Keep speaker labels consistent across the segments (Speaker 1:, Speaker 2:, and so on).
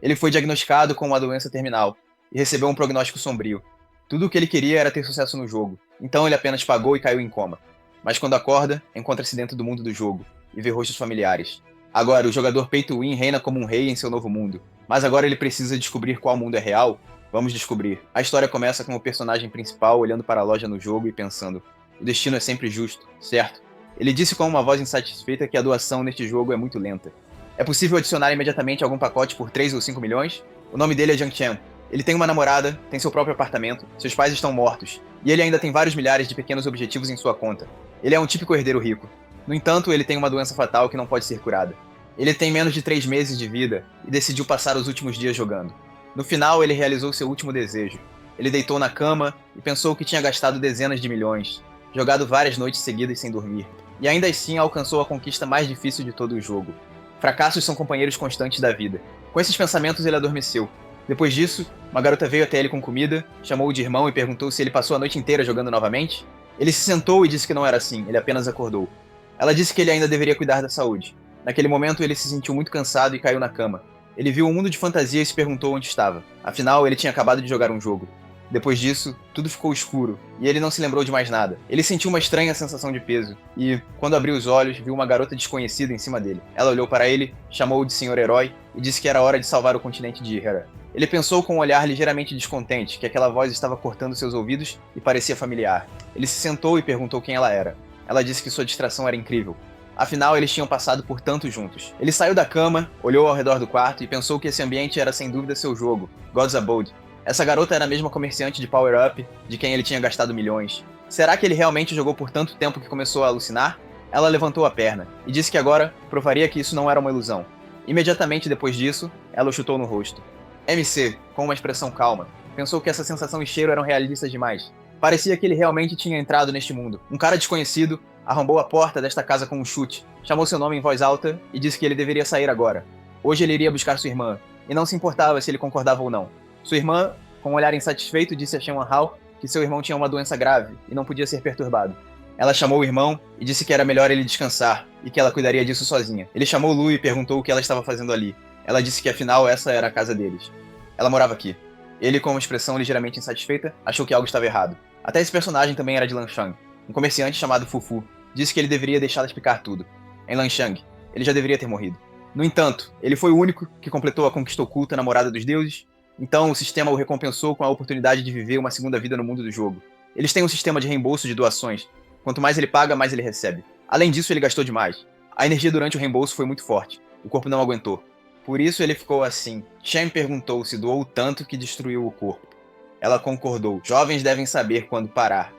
Speaker 1: Ele foi diagnosticado com uma doença terminal e recebeu um prognóstico sombrio. Tudo o que ele queria era ter sucesso no jogo, então ele apenas pagou e caiu em coma. Mas quando acorda, encontra-se dentro do mundo do jogo e vê rostos familiares. Agora, o jogador Pay to Win reina como um rei em seu novo mundo, mas agora ele precisa descobrir qual mundo é real. Vamos descobrir. A história começa com o personagem principal olhando para a loja no jogo e pensando: o destino é sempre justo, certo? Ele disse com uma voz insatisfeita que a doação neste jogo é muito lenta. É possível adicionar imediatamente algum pacote por 3 ou 5 milhões? O nome dele é Jiang Chen. Ele tem uma namorada, tem seu próprio apartamento, seus pais estão mortos, e ele ainda tem vários milhares de pequenos objetivos em sua conta. Ele é um típico herdeiro rico. No entanto, ele tem uma doença fatal que não pode ser curada. Ele tem menos de 3 meses de vida e decidiu passar os últimos dias jogando. No final, ele realizou seu último desejo. Ele deitou na cama e pensou que tinha gastado dezenas de milhões, jogado várias noites seguidas sem dormir, e ainda assim alcançou a conquista mais difícil de todo o jogo. Fracassos são companheiros constantes da vida. Com esses pensamentos, ele adormeceu. Depois disso, uma garota veio até ele com comida, chamou-o de irmão e perguntou se ele passou a noite inteira jogando novamente. Ele se sentou e disse que não era assim, ele apenas acordou. Ela disse que ele ainda deveria cuidar da saúde. Naquele momento, ele se sentiu muito cansado e caiu na cama. Ele viu um mundo de fantasia e se perguntou onde estava. Afinal, ele tinha acabado de jogar um jogo. Depois disso, tudo ficou escuro, e ele não se lembrou de mais nada. Ele sentiu uma estranha sensação de peso, e, quando abriu os olhos, viu uma garota desconhecida em cima dele. Ela olhou para ele, chamou-o de Senhor Herói, e disse que era hora de salvar o continente de Hera. Ele pensou com um olhar ligeiramente descontente, que aquela voz estava cortando seus ouvidos e parecia familiar. Ele se sentou e perguntou quem ela era. Ela disse que sua distração era incrível. Afinal, eles tinham passado por tanto juntos. Ele saiu da cama, olhou ao redor do quarto e pensou que esse ambiente era sem dúvida seu jogo, God's Abode. Essa garota era a mesma comerciante de Power Up de quem ele tinha gastado milhões. Será que ele realmente jogou por tanto tempo que começou a alucinar? Ela levantou a perna e disse que agora provaria que isso não era uma ilusão. Imediatamente depois disso, ela o chutou no rosto. MC, com uma expressão calma, pensou que essa sensação e cheiro eram realistas demais. Parecia que ele realmente tinha entrado neste mundo. Um cara desconhecido arrombou a porta desta casa com um chute, chamou seu nome em voz alta e disse que ele deveria sair agora. Hoje ele iria buscar sua irmã, e não se importava se ele concordava ou não. Sua irmã, com um olhar insatisfeito, disse a Shen Wanhao que seu irmão tinha uma doença grave e não podia ser perturbado. Ela chamou o irmão e disse que era melhor ele descansar e que ela cuidaria disso sozinha. Ele chamou Lu e perguntou o que ela estava fazendo ali. Ela disse que afinal essa era a casa deles. Ela morava aqui. Ele, com uma expressão ligeiramente insatisfeita, achou que algo estava errado. Até esse personagem também era de Lanshang, um comerciante chamado Fufu. Disse que ele deveria deixá-la explicar tudo. Em Lanshang, ele já deveria ter morrido. No entanto, ele foi o único que completou a conquista oculta na Morada dos Deuses, então o sistema o recompensou com a oportunidade de viver uma segunda vida no mundo do jogo. Eles têm um sistema de reembolso de doações. Quanto mais ele paga, mais ele recebe. Além disso, ele gastou demais. A energia durante o reembolso foi muito forte. O corpo não aguentou. Por isso ele ficou assim. Shen perguntou se doou tanto que destruiu o corpo. Ela concordou. Jovens devem saber quando parar.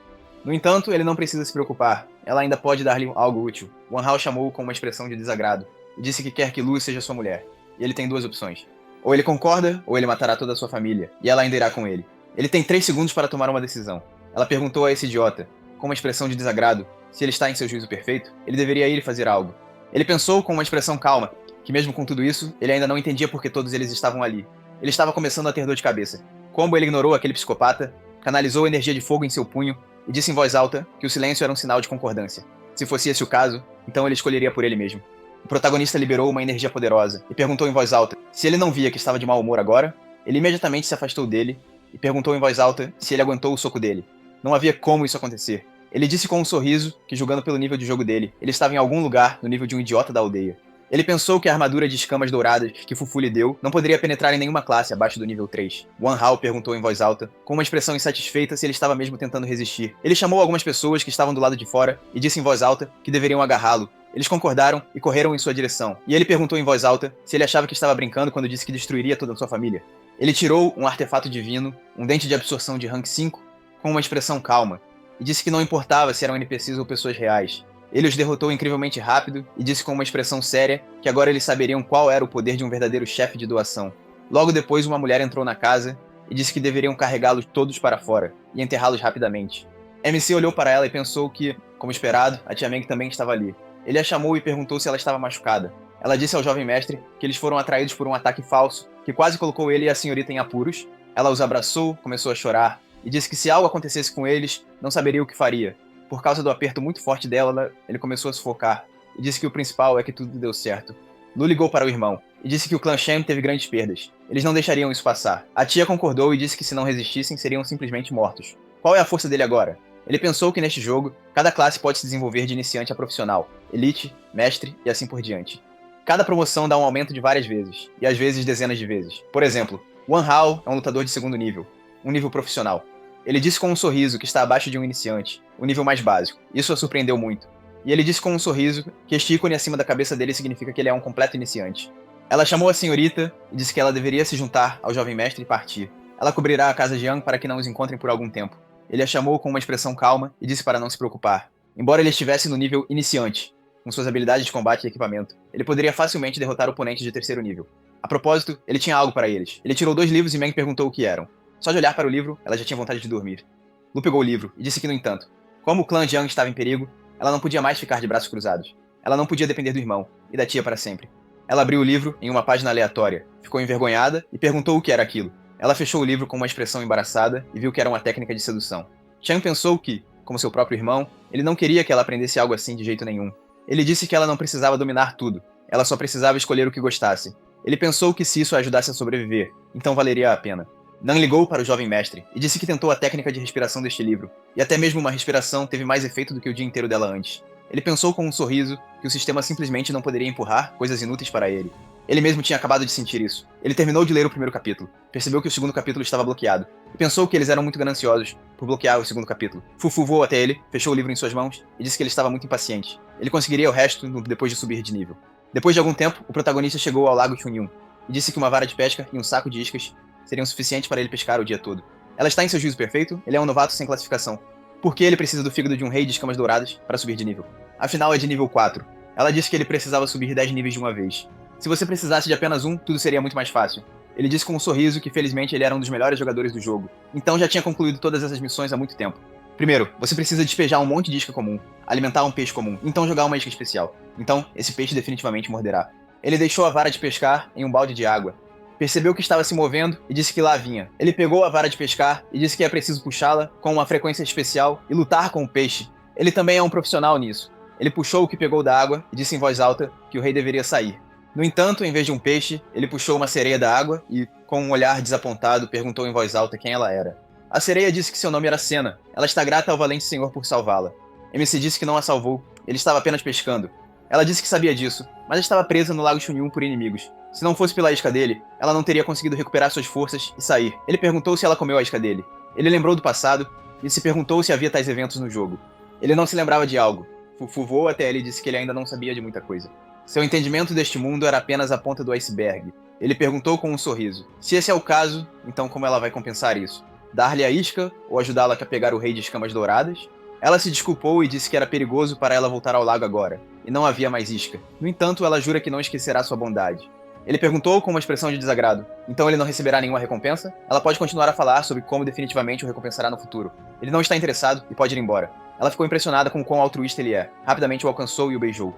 Speaker 1: No entanto, ele não precisa se preocupar. Ela ainda pode dar-lhe algo útil. Wanhao chamou-o com uma expressão de desagrado e disse que quer que Lu seja sua mulher. E ele tem duas opções. Ou ele concorda, ou ele matará toda a sua família, e ela ainda irá com ele. Ele tem 3 segundos para tomar uma decisão. Ela perguntou a esse idiota, com uma expressão de desagrado, se ele está em seu juízo perfeito, ele deveria ir e fazer algo. Ele pensou com uma expressão calma, que mesmo com tudo isso, ele ainda não entendia por que todos eles estavam ali. Ele estava começando a ter dor de cabeça. Como ele ignorou aquele psicopata, canalizou energia de fogo em seu punho e disse em voz alta que o silêncio era um sinal de concordância. Se fosse esse o caso, então ele escolheria por ele mesmo. O protagonista liberou uma energia poderosa e perguntou em voz alta se ele não via que estava de mau humor agora. Ele imediatamente se afastou dele e perguntou em voz alta se ele aguentou o soco dele. Não havia como isso acontecer. Ele disse com um sorriso que, julgando pelo nível de jogo dele, ele estava em algum lugar no nível de um idiota da aldeia. Ele pensou que a armadura de escamas douradas que Fufu lhe deu não poderia penetrar em nenhuma classe abaixo do nível 3. Wanhao perguntou em voz alta, com uma expressão insatisfeita, se ele estava mesmo tentando resistir. Ele chamou algumas pessoas que estavam do lado de fora e disse em voz alta que deveriam agarrá-lo. Eles concordaram e correram em sua direção. E ele perguntou em voz alta se ele achava que estava brincando quando disse que destruiria toda a sua família. Ele tirou um artefato divino, um dente de absorção de rank 5, com uma expressão calma, e disse que não importava se eram NPCs ou pessoas reais. Ele os derrotou incrivelmente rápido e disse com uma expressão séria que agora eles saberiam qual era o poder de um verdadeiro chefe de doação. Logo depois, uma mulher entrou na casa e disse que deveriam carregá-los todos para fora e enterrá-los rapidamente. MC olhou para ela e pensou que, como esperado, a tia Meng também estava ali. Ele a chamou e perguntou se ela estava machucada. Ela disse ao jovem mestre que eles foram atraídos por um ataque falso que quase colocou ele e a senhorita em apuros. Ela os abraçou, começou a chorar e disse que se algo acontecesse com eles, não saberia o que faria. Por causa do aperto muito forte dela, ele começou a sufocar e disse que o principal é que tudo deu certo. Lu ligou para o irmão. e disse que o clã Shen teve grandes perdas. Eles não deixariam isso passar. A tia concordou e disse que se não resistissem, seriam simplesmente mortos. Qual é a força dele agora? Ele pensou que neste jogo, cada classe pode se desenvolver de iniciante a profissional, elite, mestre e assim por diante. Cada promoção dá um aumento de várias vezes, e às vezes dezenas de vezes. Por exemplo, Wan Hao é um lutador de segundo nível, um nível profissional. Ele disse com um sorriso que está abaixo de um iniciante, o nível mais básico. Isso a surpreendeu muito. E ele disse com um sorriso que este ícone acima da cabeça dele significa que ele é um completo iniciante. Ela chamou a senhorita e disse que ela deveria se juntar ao jovem mestre e partir. Ela cobrirá a casa de Yang para que não os encontrem por algum tempo. Ele a chamou com uma expressão calma e disse para não se preocupar. Embora ele estivesse no nível iniciante, com suas habilidades de combate e equipamento, ele poderia facilmente derrotar oponentes de terceiro nível. A propósito, ele tinha algo para eles. Ele tirou 2 livros e Meng perguntou o que eram. Só de olhar para o livro, ela já tinha vontade de dormir. Lu pegou o livro e disse que, no entanto, como o clã Jiang estava em perigo, ela não podia mais ficar de braços cruzados. Ela não podia depender do irmão e da tia para sempre. Ela abriu o livro em uma página aleatória, ficou envergonhada e perguntou o que era aquilo. Ela fechou o livro com uma expressão embaraçada e viu que era uma técnica de sedução. Chang pensou que, como seu próprio irmão, ele não queria que ela aprendesse algo assim de jeito nenhum. Ele disse que ela não precisava dominar tudo, ela só precisava escolher o que gostasse. Ele pensou que se isso a ajudasse a sobreviver, então valeria a pena. Nan ligou para o jovem mestre e disse que tentou a técnica de respiração deste livro, e até mesmo uma respiração teve mais efeito do que o dia inteiro dela antes. Ele pensou com um sorriso que o sistema simplesmente não poderia empurrar coisas inúteis para ele. Ele mesmo tinha acabado de sentir isso. Ele terminou de ler o primeiro capítulo, percebeu que o segundo capítulo estava bloqueado, e pensou que eles eram muito gananciosos por bloquear o segundo capítulo. Fufu voou até ele, fechou o livro em suas mãos e disse que ele estava muito impaciente. Ele conseguiria o resto depois de subir de nível. Depois de algum tempo, o protagonista chegou ao lago Chunyun e disse que uma vara de pesca e um saco de iscas seriam suficientes para ele pescar o dia todo. Ela está em seu juízo perfeito, ele é um novato sem classificação. Por que ele precisa do fígado de um rei de escamas douradas para subir de nível? Afinal, é de nível 4. Ela disse que ele precisava subir 10 níveis de uma vez. Se você precisasse de apenas um, tudo seria muito mais fácil. Ele disse com um sorriso que felizmente ele era um dos melhores jogadores do jogo, então já tinha concluído todas essas missões há muito tempo. Primeiro, você precisa despejar um monte de isca comum, alimentar um peixe comum, então jogar uma isca especial. Então, esse peixe definitivamente morderá. Ele deixou a vara de pescar em um balde de água. Percebeu que estava se movendo e disse que lá vinha. Ele pegou a vara de pescar e disse que é preciso puxá-la com uma frequência especial e lutar com o peixe. Ele também é um profissional nisso. Ele puxou o que pegou da água e disse em voz alta que o rei deveria sair. No entanto, em vez de um peixe, ele puxou uma sereia da água e, com um olhar desapontado, perguntou em voz alta quem ela era. A sereia disse que seu nome era Senna. Ela está grata ao valente senhor por salvá-la. MC disse que não a salvou. Ele estava apenas pescando. Ela disse que sabia disso, mas estava presa no lago Chunyun por inimigos. Se não fosse pela isca dele, ela não teria conseguido recuperar suas forças e sair. Ele perguntou se ela comeu a isca dele. Ele lembrou do passado e se perguntou se havia tais eventos no jogo. Ele não se lembrava de algo. Fufu voou até ele e disse que ele ainda não sabia de muita coisa. Seu entendimento deste mundo era apenas a ponta do iceberg. Ele perguntou com um sorriso. Se esse é o caso, então como ela vai compensar isso? Dar-lhe a isca ou ajudá-la a pegar o rei de escamas douradas? Ela se desculpou e disse que era perigoso para ela voltar ao lago agora, e não havia mais isca. No entanto, ela jura que não esquecerá sua bondade. Ele perguntou com uma expressão de desagrado. Então ele não receberá nenhuma recompensa? Ela pode continuar a falar sobre como definitivamente o recompensará no futuro. Ele não está interessado e pode ir embora. Ela ficou impressionada com o quão altruísta ele é. Rapidamente o alcançou e o beijou.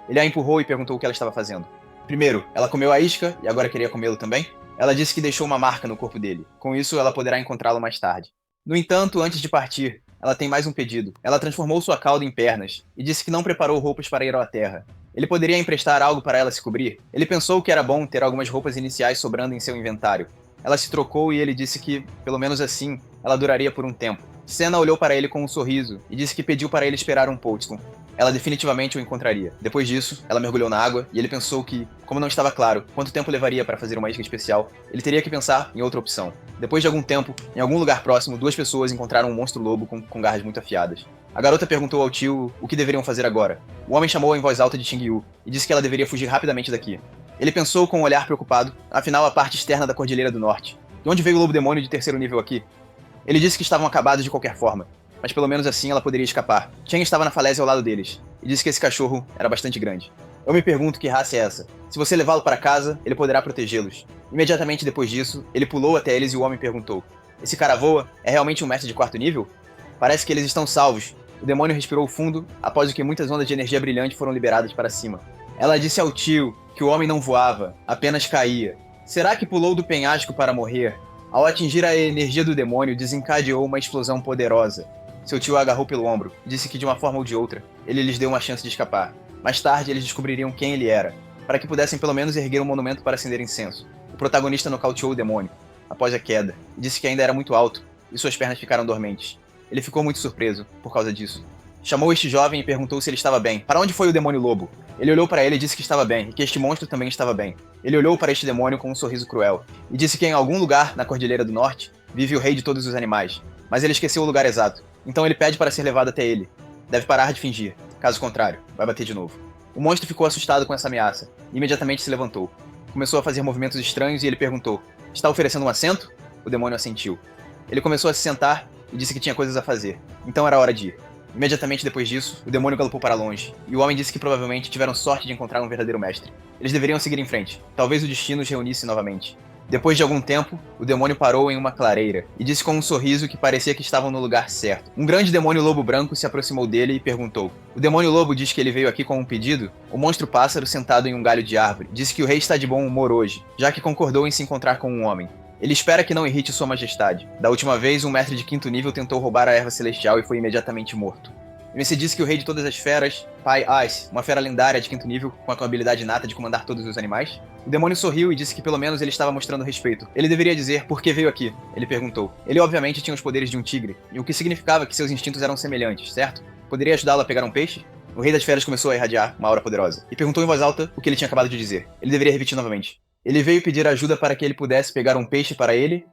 Speaker 1: Ele a empurrou e perguntou o que ela estava fazendo. Primeiro, ela comeu a isca e agora queria comê-lo também? Ela disse que deixou uma marca no corpo dele. Com isso, ela poderá encontrá-lo mais tarde. No entanto, antes de partir, ela tem mais um pedido. Ela transformou sua cauda em pernas e disse que não preparou roupas para ir à terra. Ele poderia emprestar algo para ela se cobrir? Ele pensou que era bom ter algumas roupas iniciais sobrando em seu inventário. Ela se trocou e ele disse que, pelo menos assim, ela duraria por um tempo. Senna olhou para ele com um sorriso e disse que pediu para ele esperar um pouco. Ela definitivamente o encontraria. Depois disso, ela mergulhou na água e ele pensou que, como não estava claro quanto tempo levaria para fazer uma isca especial, ele teria que pensar em outra opção. Depois de algum tempo, em algum lugar próximo, 2 pessoas encontraram um monstro-lobo com garras muito afiadas. A garota perguntou ao tio o que deveriam fazer agora. O homem chamou-a em voz alta de Xingyu e disse que ela deveria fugir rapidamente daqui. Ele pensou com um olhar preocupado, afinal a parte externa da Cordilheira do Norte. De onde veio o lobo-demônio de terceiro nível aqui? Ele disse que estavam acabados de qualquer forma, mas pelo menos assim ela poderia escapar. Chen estava na falésia ao lado deles, e disse que esse cachorro era bastante grande. Eu me pergunto que raça é essa. Se você levá-lo para casa, ele poderá protegê-los. Imediatamente depois disso, ele pulou até eles e o homem perguntou: esse cara voa? É realmente um mestre de 4º nível? Parece que eles estão salvos. O demônio respirou fundo, após o que muitas ondas de energia brilhante foram liberadas para cima. Ela disse ao tio que o homem não voava, apenas caía. Será que pulou do penhasco para morrer? Ao atingir a energia do demônio, desencadeou uma explosão poderosa. Seu tio a agarrou pelo ombro e disse que de uma forma ou de outra, ele lhes deu uma chance de escapar. Mais tarde, eles descobririam quem ele era. para que pudessem pelo menos erguer um monumento para acender incenso. O protagonista nocauteou o demônio, após a queda, e disse que ainda era muito alto, e suas pernas ficaram dormentes. Ele ficou muito surpreso, por causa disso. Chamou este jovem e perguntou se ele estava bem. Para onde foi o demônio lobo? Ele olhou para ele e disse que estava bem, e que este monstro também estava bem. Ele olhou para este demônio com um sorriso cruel, e disse que em algum lugar, na Cordilheira do Norte, vive o rei de todos os animais. Mas ele esqueceu o lugar exato. Então ele pede para ser levado até ele. Deve parar de fingir. Caso contrário, vai bater de novo. O monstro ficou assustado com essa ameaça, e imediatamente se levantou. Começou a fazer movimentos estranhos e ele perguntou: "Está oferecendo um assento?" O demônio assentiu. Ele começou a se sentar e disse que tinha coisas a fazer. Então era hora de ir. Imediatamente depois disso, o demônio galopou para longe, e o homem disse que provavelmente tiveram sorte de encontrar um verdadeiro mestre. Eles deveriam seguir em frente. Talvez o destino os reunisse novamente. Depois de algum tempo, o demônio parou em uma clareira e disse com um sorriso que parecia que estavam no lugar certo. Um grande demônio lobo branco se aproximou dele e perguntou: "O demônio lobo diz que ele veio aqui com um pedido?" O monstro pássaro, sentado em um galho de árvore, disse que o rei está de bom humor hoje, já que concordou em se encontrar com um homem. Ele espera que não irrite sua majestade. Da última vez, um mestre de 5º nível tentou roubar a erva celestial e foi imediatamente morto. MC disse que o rei de todas as feras, Pai Ice, uma fera lendária de 5º nível, com a habilidade inata de comandar todos os animais. O demônio sorriu e disse que pelo menos ele estava mostrando respeito. Ele deveria dizer por que veio aqui, ele perguntou. Ele obviamente tinha os poderes de um tigre, e o que significava que seus instintos eram semelhantes, certo? Poderia ajudá-lo a pegar um peixe? O rei das feras começou a irradiar uma aura poderosa, e perguntou em voz alta o que ele tinha acabado de dizer. Ele deveria repetir novamente. Ele veio pedir ajuda para que ele pudesse pegar um peixe para ele,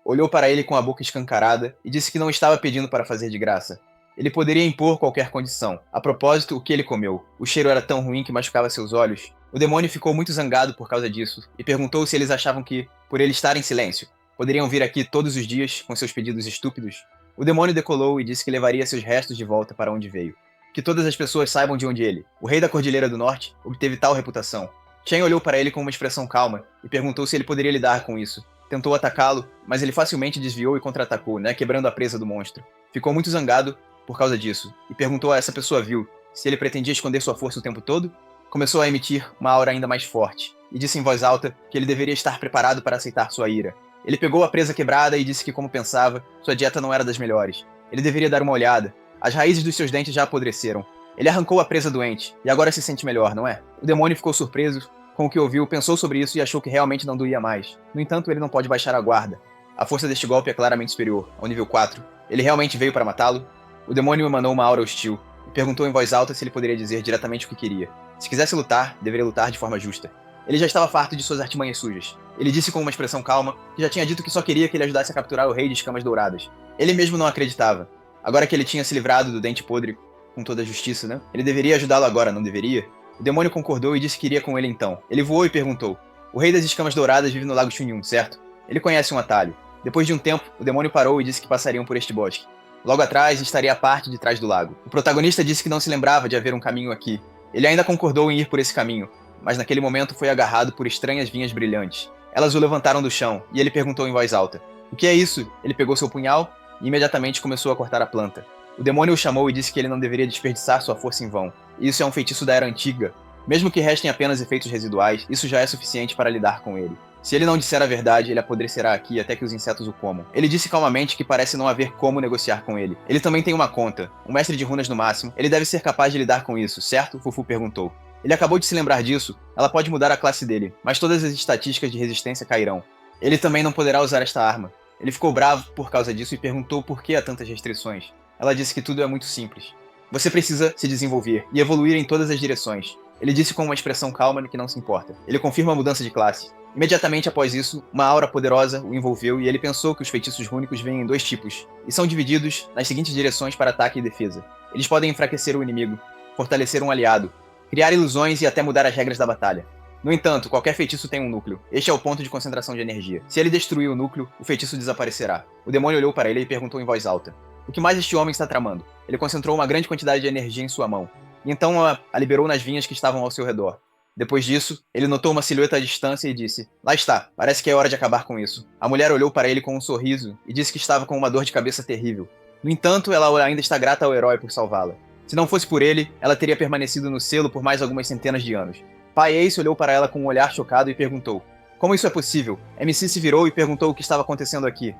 Speaker 1: olhou para ele com a boca escancarada e disse que não estava pedindo para fazer de graça. Ele poderia impor qualquer condição. A propósito, o que ele comeu? O cheiro era tão ruim que machucava seus olhos. O demônio ficou muito zangado por causa disso, e perguntou se eles achavam que, por ele estar em silêncio, poderiam vir aqui todos os dias com seus pedidos estúpidos. O demônio decolou e disse que levaria seus restos de volta para onde veio. Que todas as pessoas saibam de onde ele, o rei da Cordilheira do Norte, obteve tal reputação. Chen olhou para ele com uma expressão calma, e perguntou se ele poderia lidar com isso. Tentou atacá-lo, mas ele facilmente desviou e contra-atacou, quebrando a presa do monstro. Ficou muito zangado por causa disso, e perguntou a essa pessoa vil se ele pretendia esconder sua força o tempo todo. Começou a emitir uma aura ainda mais forte, e disse em voz alta que ele deveria estar preparado para aceitar sua ira. Ele pegou a presa quebrada e disse que, como pensava, sua dieta não era das melhores. Ele deveria dar uma olhada. As raízes dos seus dentes já apodreceram. Ele arrancou a presa doente, e agora se sente melhor, não é? O demônio ficou surpreso com o que ouviu, pensou sobre isso e achou que realmente não doía mais. No entanto, ele não pode baixar a guarda. A força deste golpe é claramente superior, ao nível 4. Ele realmente veio para matá-lo? O demônio emanou uma aura hostil, e perguntou em voz alta se ele poderia dizer diretamente o que queria. Se quisesse lutar, deveria lutar de forma justa. Ele já estava farto de suas artimanhas sujas. Ele disse com uma expressão calma que já tinha dito que só queria que ele ajudasse a capturar o rei de escamas douradas. Ele mesmo não acreditava. Agora que ele tinha se livrado do dente podre com toda a justiça, Ele deveria ajudá-lo agora, não deveria? O demônio concordou e disse que iria com ele então. Ele voou e perguntou: "O rei das escamas douradas vive no Lago Chunyun, certo? Ele conhece um atalho." Depois de um tempo, o demônio parou e disse que passariam por este bosque. Logo atrás estaria a parte de trás do lago. O protagonista disse que não se lembrava de haver um caminho aqui. Ele ainda concordou em ir por esse caminho, mas naquele momento foi agarrado por estranhas vinhas brilhantes. Elas o levantaram do chão, e ele perguntou em voz alta: "O que é isso?" Ele pegou seu punhal e imediatamente começou a cortar a planta. O demônio o chamou e disse que ele não deveria desperdiçar sua força em vão. Isso é um feitiço da Era Antiga. Mesmo que restem apenas efeitos residuais, isso já é suficiente para lidar com ele. Se ele não disser a verdade, ele apodrecerá aqui até que os insetos o comam. Ele disse calmamente que parece não haver como negociar com ele. Ele também tem uma conta, um mestre de runas no máximo. Ele deve ser capaz de lidar com isso, certo? Fufu perguntou. Ele acabou de se lembrar disso. Ela pode mudar a classe dele, mas todas as estatísticas de resistência cairão. Ele também não poderá usar esta arma. Ele ficou bravo por causa disso e perguntou por que há tantas restrições. Ela disse que tudo é muito simples. Você precisa se desenvolver e evoluir em todas as direções. Ele disse com uma expressão calma que não se importa. Ele confirma a mudança de classe. Imediatamente após isso, uma aura poderosa o envolveu e ele pensou que os feitiços rúnicos vêm em 2 tipos, e são divididos nas seguintes direções para ataque e defesa. Eles podem enfraquecer o inimigo, fortalecer um aliado, criar ilusões e até mudar as regras da batalha. No entanto, qualquer feitiço tem um núcleo. Este é o ponto de concentração de energia. Se ele destruir o núcleo, o feitiço desaparecerá. O demônio olhou para ele e perguntou em voz alta: "O que mais este homem está tramando?" Ele concentrou uma grande quantidade de energia em sua mão, e então a liberou nas vinhas que estavam ao seu redor. Depois disso, ele notou uma silhueta à distância e disse: "Lá está, parece que é hora de acabar com isso." A mulher olhou para ele com um sorriso e disse que estava com uma dor de cabeça terrível. No entanto, ela ainda está grata ao herói por salvá-la. Se não fosse por ele, ela teria permanecido no selo por mais algumas centenas de anos. Pai Ace olhou para ela com um olhar chocado e perguntou: "Como isso é possível?" MC se virou e perguntou o que estava acontecendo aqui.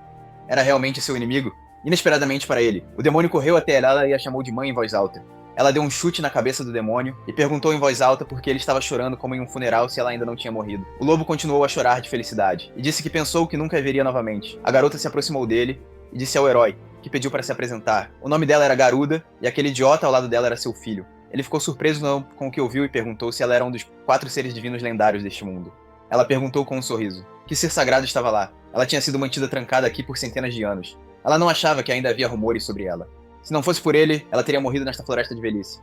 Speaker 1: Era realmente seu inimigo? Inesperadamente para ele, o demônio correu até ela e a chamou de mãe em voz alta. Ela deu um chute na cabeça do demônio e perguntou em voz alta por que ele estava chorando como em um funeral se ela ainda não tinha morrido. O lobo continuou a chorar de felicidade e disse que pensou que nunca a veria novamente. A garota se aproximou dele e disse ao herói, que pediu para se apresentar. O nome dela era Garuda e aquele idiota ao lado dela era seu filho. Ele ficou surpreso com o que ouviu e perguntou se ela era um dos 4 seres divinos lendários deste mundo. Ela perguntou com um sorriso. Que ser sagrado estava lá? Ela tinha sido mantida trancada aqui por centenas de anos. Ela não achava que ainda havia rumores sobre ela. Se não fosse por ele, ela teria morrido nesta floresta de velhice.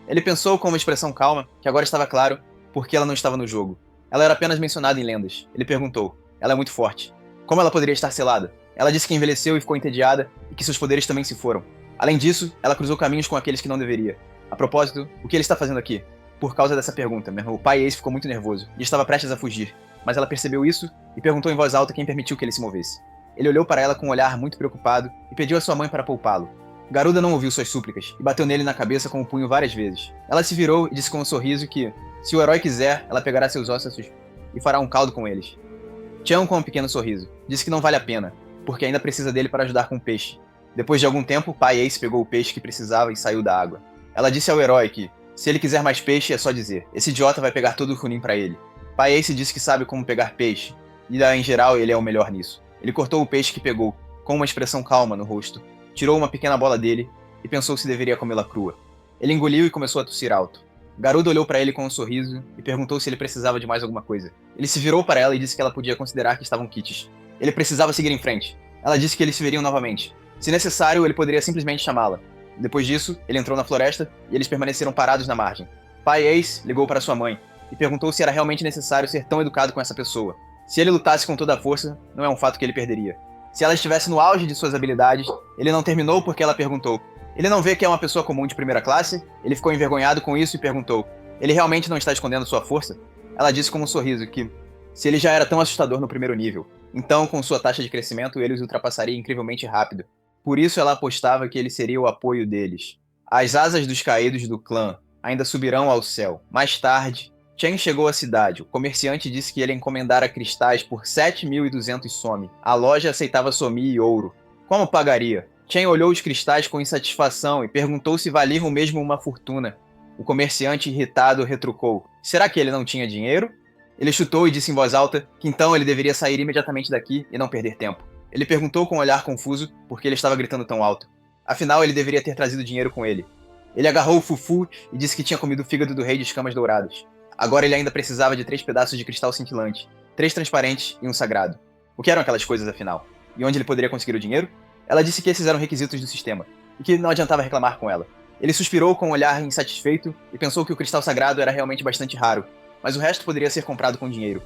Speaker 1: Ele pensou com uma expressão calma, que agora estava claro, porque ela não estava no jogo. Ela era apenas mencionada em lendas. Ele perguntou. Ela é muito forte. Como ela poderia estar selada? Ela disse que envelheceu e ficou entediada, e que seus poderes também se foram. Além disso, ela cruzou caminhos com aqueles que não deveria. A propósito, o que ele está fazendo aqui? Por causa dessa pergunta, o pai Ace ficou muito nervoso, e estava prestes a fugir. Mas ela percebeu isso, e perguntou em voz alta quem permitiu que ele se movesse. Ele olhou para ela com um olhar muito preocupado, e pediu à sua mãe para poupá-lo. Garuda não ouviu suas súplicas, e bateu nele na cabeça com o punho várias vezes. Ela se virou e disse com um sorriso que, se o herói quiser, ela pegará seus ossos e fará um caldo com eles. Tian, com um pequeno sorriso, disse que não vale a pena, porque ainda precisa dele para ajudar com o peixe. Depois de algum tempo, pai Ace pegou o peixe que precisava e saiu da água. Ela disse ao herói que, se ele quiser mais peixe, é só dizer. Esse idiota vai pegar todo o Chunin para ele. Pai Ace disse que sabe como pegar peixe, e em geral ele é o melhor nisso. Ele cortou o peixe que pegou, com uma expressão calma no rosto, tirou uma pequena bola dele e pensou se deveria comê-la crua. Ele engoliu e começou a tossir alto. Garuda olhou para ele com um sorriso e perguntou se ele precisava de mais alguma coisa. Ele se virou para ela e disse que ela podia considerar que estavam quites. Ele precisava seguir em frente. Ela disse que eles se veriam novamente. Se necessário, ele poderia simplesmente chamá-la. Depois disso, ele entrou na floresta e eles permaneceram parados na margem. Pai Ace ligou para sua mãe e perguntou se era realmente necessário ser tão educado com essa pessoa. Se ele lutasse com toda a força, não é um fato que ele perderia. Se ela estivesse no auge de suas habilidades, ele não terminou porque ela perguntou. Ele não vê que é uma pessoa comum de primeira classe? Ele ficou envergonhado com isso e perguntou. Ele realmente não está escondendo sua força? Ela disse com um sorriso que, se ele já era tão assustador no primeiro nível, então com sua taxa de crescimento ele os ultrapassaria incrivelmente rápido. Por isso ela apostava que ele seria o apoio deles. As asas dos caídos do clã ainda subirão ao céu. Mais tarde, Chen chegou à cidade. O comerciante disse que ele encomendara cristais por 7.200 some. A loja aceitava somi e ouro. Como pagaria? Chen olhou os cristais com insatisfação e perguntou se valiam mesmo uma fortuna. O comerciante, irritado, retrucou. Será que ele não tinha dinheiro? Ele chutou e disse em voz alta que então ele deveria sair imediatamente daqui e não perder tempo. Ele perguntou com um olhar confuso por que ele estava gritando tão alto. Afinal, ele deveria ter trazido dinheiro com ele. Ele agarrou o Fufu e disse que tinha comido o fígado do rei de escamas douradas. Agora ele ainda precisava de 3 pedaços de cristal cintilante, 3 transparentes e um sagrado. O que eram aquelas coisas, afinal? E onde ele poderia conseguir o dinheiro? Ela disse que esses eram requisitos do sistema, e que não adiantava reclamar com ela. Ele suspirou com um olhar insatisfeito e pensou que o cristal sagrado era realmente bastante raro, mas o resto poderia ser comprado com dinheiro.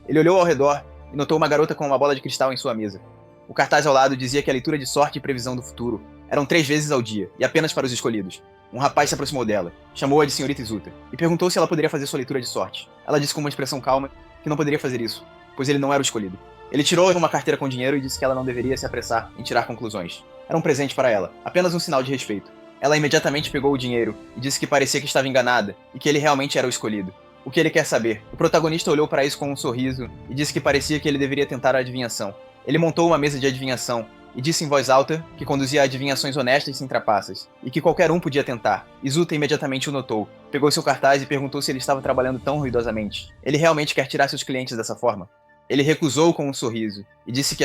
Speaker 1: Ele olhou ao redor e notou uma garota com uma bola de cristal em sua mesa. O cartaz ao lado dizia que a leitura de sorte e previsão do futuro eram 3 vezes ao dia, e apenas para os escolhidos. Um rapaz se aproximou dela, chamou-a de Senhorita Izuta, e perguntou se ela poderia fazer sua leitura de sorte. Ela disse com uma expressão calma que não poderia fazer isso, pois ele não era o escolhido. Ele tirou uma carteira com dinheiro e disse que ela não deveria se apressar em tirar conclusões. Era um presente para ela, apenas um sinal de respeito. Ela imediatamente pegou o dinheiro e disse que parecia que estava enganada e que ele realmente era o escolhido. O que ele quer saber? O protagonista olhou para isso com um sorriso e disse que parecia que ele deveria tentar a adivinhação. Ele montou uma mesa de adivinhação e disse em voz alta que conduzia a adivinhações honestas e sem trapaças, e que qualquer um podia tentar. Izuta imediatamente o notou, pegou seu cartaz e perguntou se ele estava trabalhando tão ruidosamente. Ele realmente quer tirar seus clientes dessa forma? Ele recusou com um sorriso, e disse que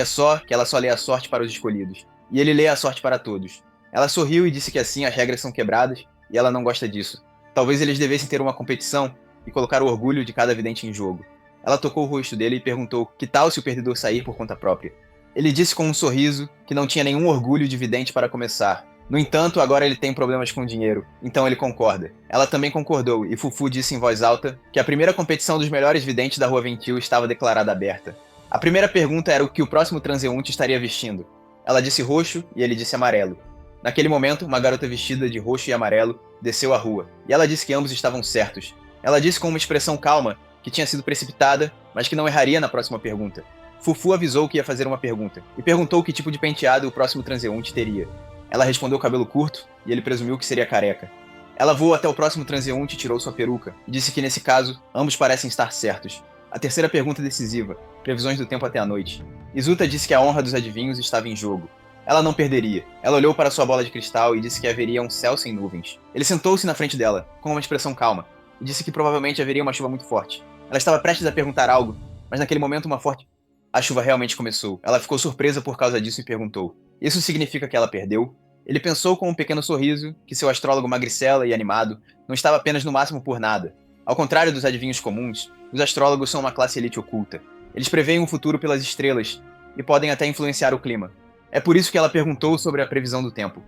Speaker 1: ela só lê a sorte para os escolhidos, e ele lê a sorte para todos. Ela sorriu e disse que assim as regras são quebradas, e ela não gosta disso. Talvez eles devessem ter uma competição e colocar o orgulho de cada vidente em jogo. Ela tocou o rosto dele e perguntou que tal se o perdedor sair por conta própria. Ele disse com um sorriso que não tinha nenhum orgulho de vidente para começar. No entanto, agora ele tem problemas com dinheiro, então ele concorda. Ela também concordou, e Fufu disse em voz alta que a primeira competição dos melhores videntes da Rua Ventil estava declarada aberta. A primeira pergunta era o que o próximo transeunte estaria vestindo. Ela disse roxo e ele disse amarelo. Naquele momento, uma garota vestida de roxo e amarelo desceu a rua, e ela disse que ambos estavam certos. Ela disse com uma expressão calma que tinha sido precipitada, mas que não erraria na próxima pergunta. Fufu avisou que ia fazer uma pergunta, e perguntou que tipo de penteado o próximo transeunte teria. Ela respondeu cabelo curto, e ele presumiu que seria careca. Ela voou até o próximo transeunte e tirou sua peruca, e disse que nesse caso, ambos parecem estar certos. A terceira pergunta decisiva, previsões do tempo até a noite. Izuta disse que a honra dos adivinhos estava em jogo. Ela não perderia. Ela olhou para sua bola de cristal e disse que haveria um céu sem nuvens. Ele sentou-se na frente dela, com uma expressão calma, e disse que provavelmente haveria uma chuva muito forte. Ela estava prestes a perguntar algo, mas naquele momento uma forte... A chuva realmente começou. Ela ficou surpresa por causa disso e perguntou: "Isso significa que ela perdeu?" Ele pensou com um pequeno sorriso que seu astrólogo magricela e animado não estava apenas no máximo por nada. Ao contrário dos adivinhos comuns, os astrólogos são uma classe elite oculta. Eles preveem o futuro pelas estrelas e podem até influenciar o clima. É por isso que ela perguntou sobre a previsão do tempo.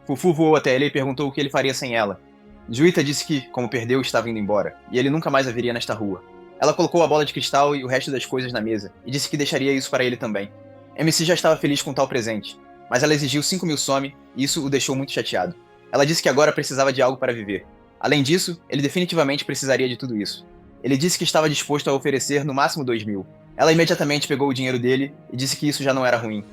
Speaker 1: Fufu voou até ele e perguntou o que ele faria sem ela. Juíta disse que, como perdeu, estava indo embora, e ele nunca mais a veria nesta rua. Ela colocou a bola de cristal e o resto das coisas na mesa, e disse que deixaria isso para ele também. MC já estava feliz com tal presente, mas ela exigiu 5.000 some, e isso o deixou muito chateado. Ela disse que agora precisava de algo para viver. Além disso, ele definitivamente precisaria de tudo isso. Ele disse que estava disposto a oferecer no máximo 2.000. Ela imediatamente pegou o dinheiro dele e disse que isso já não era ruim.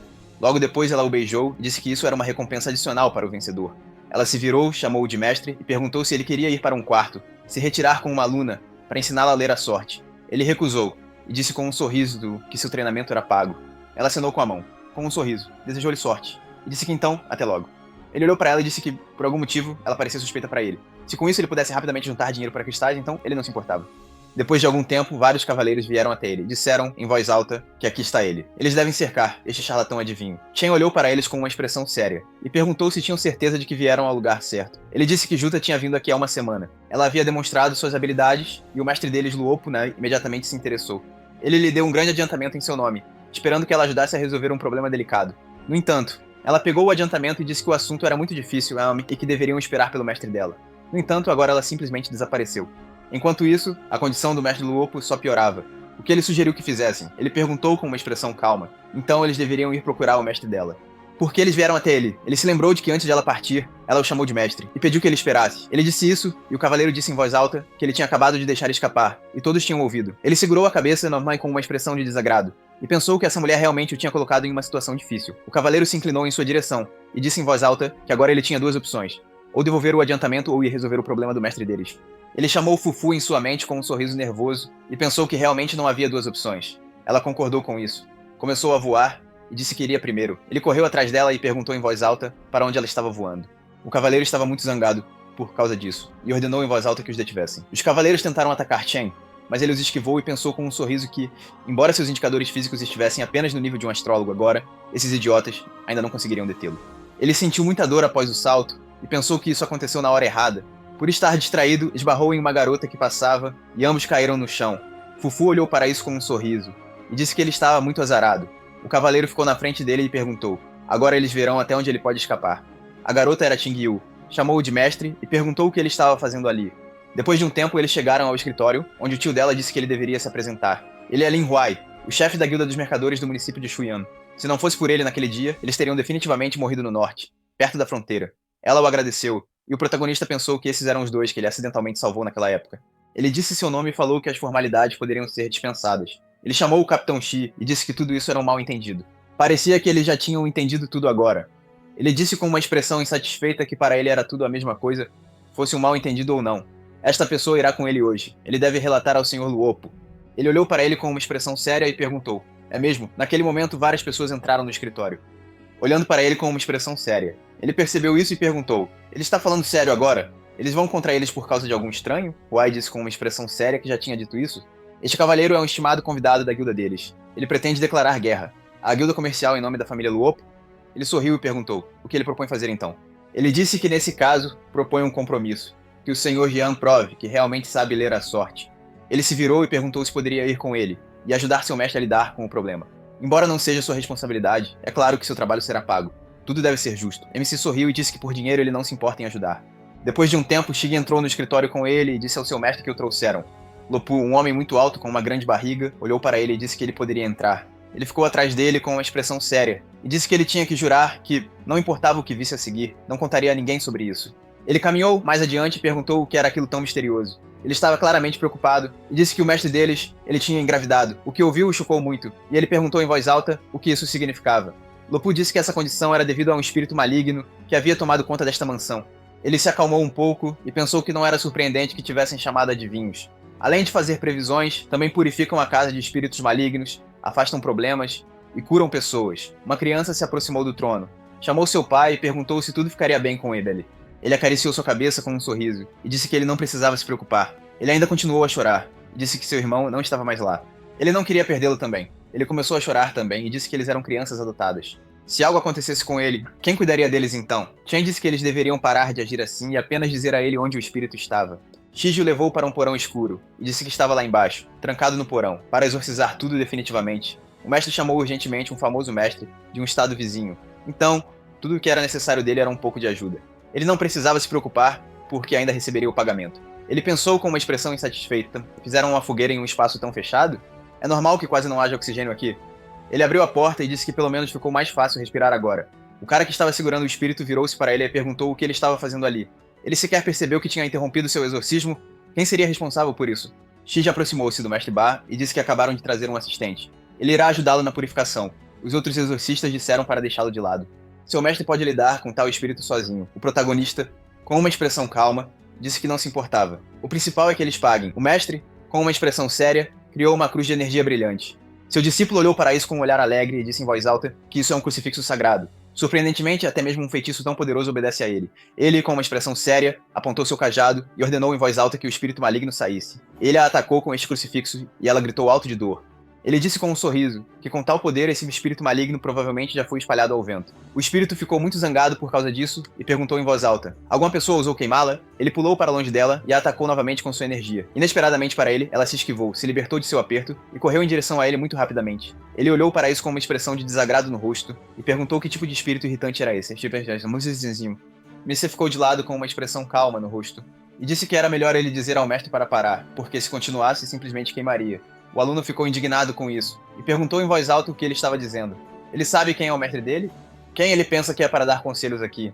Speaker 1: Logo depois ela o beijou e disse que isso era uma recompensa adicional para o vencedor. Ela se virou, chamou-o de mestre e perguntou se ele queria ir para um quarto, se retirar com uma aluna, para ensiná-la a ler a sorte. Ele recusou, e disse com um sorriso que seu treinamento era pago. Ela acenou com a mão, com um sorriso, desejou-lhe sorte, e disse que então, até logo. Ele olhou para ela e disse que, por algum motivo, ela parecia suspeita para ele. Se com isso ele pudesse rapidamente juntar dinheiro para cristais, então ele não se importava. Depois de algum tempo, vários cavaleiros vieram até ele. Disseram, em voz alta, que aqui está ele. Eles devem cercar este charlatão adivinho. Chen olhou para eles com uma expressão séria e perguntou se tinham certeza de que vieram ao lugar certo. Ele disse que Juta tinha vindo aqui há uma semana. Ela havia demonstrado suas habilidades e o mestre deles, Luopo, imediatamente se interessou. Ele lhe deu um grande adiantamento em seu nome, esperando que ela ajudasse a resolver um problema delicado. No entanto, ela pegou o adiantamento e disse que o assunto era muito difícil e que deveriam esperar pelo mestre dela. No entanto, agora ela simplesmente desapareceu. Enquanto isso, a condição do mestre Luopo só piorava. O que ele sugeriu que fizessem? Ele perguntou com uma expressão calma. Então eles deveriam ir procurar o mestre dela. Por que eles vieram até ele? Ele se lembrou de que antes de ela partir, ela o chamou de mestre, e pediu que ele esperasse. Ele disse isso, e o cavaleiro disse em voz alta que ele tinha acabado de deixar escapar, e todos tinham ouvido. Ele segurou a cabeça normal com uma expressão de desagrado, e pensou que essa mulher realmente o tinha colocado em uma situação difícil. O cavaleiro se inclinou em sua direção, e disse em voz alta que agora ele tinha duas opções. Ou devolver o adiantamento ou ir resolver o problema do mestre deles. Ele chamou Fufu em sua mente com um sorriso nervoso e pensou que realmente não havia duas opções. Ela concordou com isso. Começou a voar e disse que iria primeiro. Ele correu atrás dela e perguntou em voz alta para onde ela estava voando. O cavaleiro estava muito zangado por causa disso e ordenou em voz alta que os detivessem. Os cavaleiros tentaram atacar Chen, mas ele os esquivou e pensou com um sorriso que, embora seus indicadores físicos estivessem apenas no nível de um astrólogo agora, esses idiotas ainda não conseguiriam detê-lo. Ele sentiu muita dor após o salto e pensou que isso aconteceu na hora errada. Por estar distraído, esbarrou em uma garota que passava e ambos caíram no chão. Fufu olhou para isso com um sorriso e disse que ele estava muito azarado. O cavaleiro ficou na frente dele e perguntou: agora eles verão até onde ele pode escapar. A garota era Ting Yu. Chamou-o de mestre e perguntou o que ele estava fazendo ali. Depois de um tempo, eles chegaram ao escritório, onde o tio dela disse que ele deveria se apresentar. Ele é Lin Huai, o chefe da guilda dos mercadores do município de Shuyan. Se não fosse por ele naquele dia, eles teriam definitivamente morrido no norte, perto da fronteira. Ela o agradeceu, e o protagonista pensou que esses eram os dois que ele acidentalmente salvou naquela época. Ele disse seu nome e falou que as formalidades poderiam ser dispensadas. Ele chamou o Capitão Shi e disse que tudo isso era um mal-entendido. Parecia que eles já tinham entendido tudo agora. Ele disse com uma expressão insatisfeita que para ele era tudo a mesma coisa, fosse um mal-entendido ou não. Esta pessoa irá com ele hoje. Ele deve relatar ao Sr. Luopo. Ele olhou para ele com uma expressão séria e perguntou: é mesmo? Naquele momento, várias pessoas entraram no escritório. Olhando para ele com uma expressão séria. Ele percebeu isso e perguntou: ele está falando sério agora? Eles vão contra eles por causa de algum estranho? Huai disse com uma expressão séria que já tinha dito isso. Este cavaleiro é um estimado convidado da guilda deles. Ele pretende declarar guerra. A guilda comercial em nome da família Luopo? Ele sorriu e perguntou: o que ele propõe fazer então? Ele disse que nesse caso, propõe um compromisso. Que o Sr. Jian prove que realmente sabe ler a sorte. Ele se virou e perguntou se poderia ir com ele, e ajudar seu mestre a lidar com o problema. Embora não seja sua responsabilidade, é claro que seu trabalho será pago. Tudo deve ser justo. MC sorriu e disse que por dinheiro ele não se importa em ajudar. Depois de um tempo, Shig entrou no escritório com ele e disse ao seu mestre que o trouxeram. Lopu, um homem muito alto com uma grande barriga, olhou para ele e disse que ele poderia entrar. Ele ficou atrás dele com uma expressão séria e disse que ele tinha que jurar que, não importava o que visse a seguir, não contaria a ninguém sobre isso. Ele caminhou mais adiante e perguntou o que era aquilo tão misterioso. Ele estava claramente preocupado e disse que o mestre deles, ele tinha engravidado. O que ouviu o chocou muito, e ele perguntou em voz alta o que isso significava. Lopu disse que essa condição era devido a um espírito maligno que havia tomado conta desta mansão. Ele se acalmou um pouco e pensou que não era surpreendente que tivessem chamado adivinhos. Além de fazer previsões, também purificam a casa de espíritos malignos, afastam problemas e curam pessoas. Uma criança se aproximou do trono. Chamou seu pai e perguntou se tudo ficaria bem com ele. Ele acariciou sua cabeça com um sorriso e disse que ele não precisava se preocupar. Ele ainda continuou a chorar e disse que seu irmão não estava mais lá. Ele não queria perdê-lo também. Ele começou a chorar também e disse que eles eram crianças adotadas. Se algo acontecesse com ele, quem cuidaria deles então? Chen disse que eles deveriam parar de agir assim e apenas dizer a ele onde o espírito estava. Shiji o levou para um porão escuro e disse que estava lá embaixo, trancado no porão, para exorcizar tudo definitivamente. O mestre chamou urgentemente um famoso mestre de um estado vizinho. Então, tudo o que era necessário dele era um pouco de ajuda. Ele não precisava se preocupar, porque ainda receberia o pagamento. Ele pensou com uma expressão insatisfeita. Fizeram uma fogueira em um espaço tão fechado? É normal que quase não haja oxigênio aqui. Ele abriu a porta e disse que pelo menos ficou mais fácil respirar agora. O cara que estava segurando o espírito virou-se para ele e perguntou o que ele estava fazendo ali. Ele sequer percebeu que tinha interrompido seu exorcismo. Quem seria responsável por isso? Shiji aproximou-se do mestre Ba e disse que acabaram de trazer um assistente. Ele irá ajudá-lo na purificação. Os outros exorcistas disseram para deixá-lo de lado. Seu mestre pode lidar com tal espírito sozinho. O protagonista, com uma expressão calma, disse que não se importava. O principal é que eles paguem. O mestre, com uma expressão séria, criou uma cruz de energia brilhante. Seu discípulo olhou para isso com um olhar alegre e disse em voz alta que isso é um crucifixo sagrado. Surpreendentemente, até mesmo um feitiço tão poderoso obedece a ele. Ele, com uma expressão séria, apontou seu cajado e ordenou em voz alta que o espírito maligno saísse. Ele a atacou com este crucifixo e ela gritou alto de dor. Ele disse com um sorriso que com tal poder esse espírito maligno provavelmente já foi espalhado ao vento. O espírito ficou muito zangado por causa disso e perguntou em voz alta: alguma pessoa ousou queimá-la? Ele pulou para longe dela e a atacou novamente com sua energia. Inesperadamente para ele, ela se esquivou, se libertou de seu aperto e correu em direção a ele muito rapidamente. Ele olhou para isso com uma expressão de desagrado no rosto e perguntou que tipo de espírito irritante era esse. Missy ficou de lado com uma expressão calma no rosto e disse que era melhor ele dizer ao mestre para parar, porque se continuasse simplesmente queimaria. O aluno ficou indignado com isso e perguntou em voz alta o que ele estava dizendo. Ele sabe quem é o mestre dele? Quem ele pensa que é para dar conselhos aqui?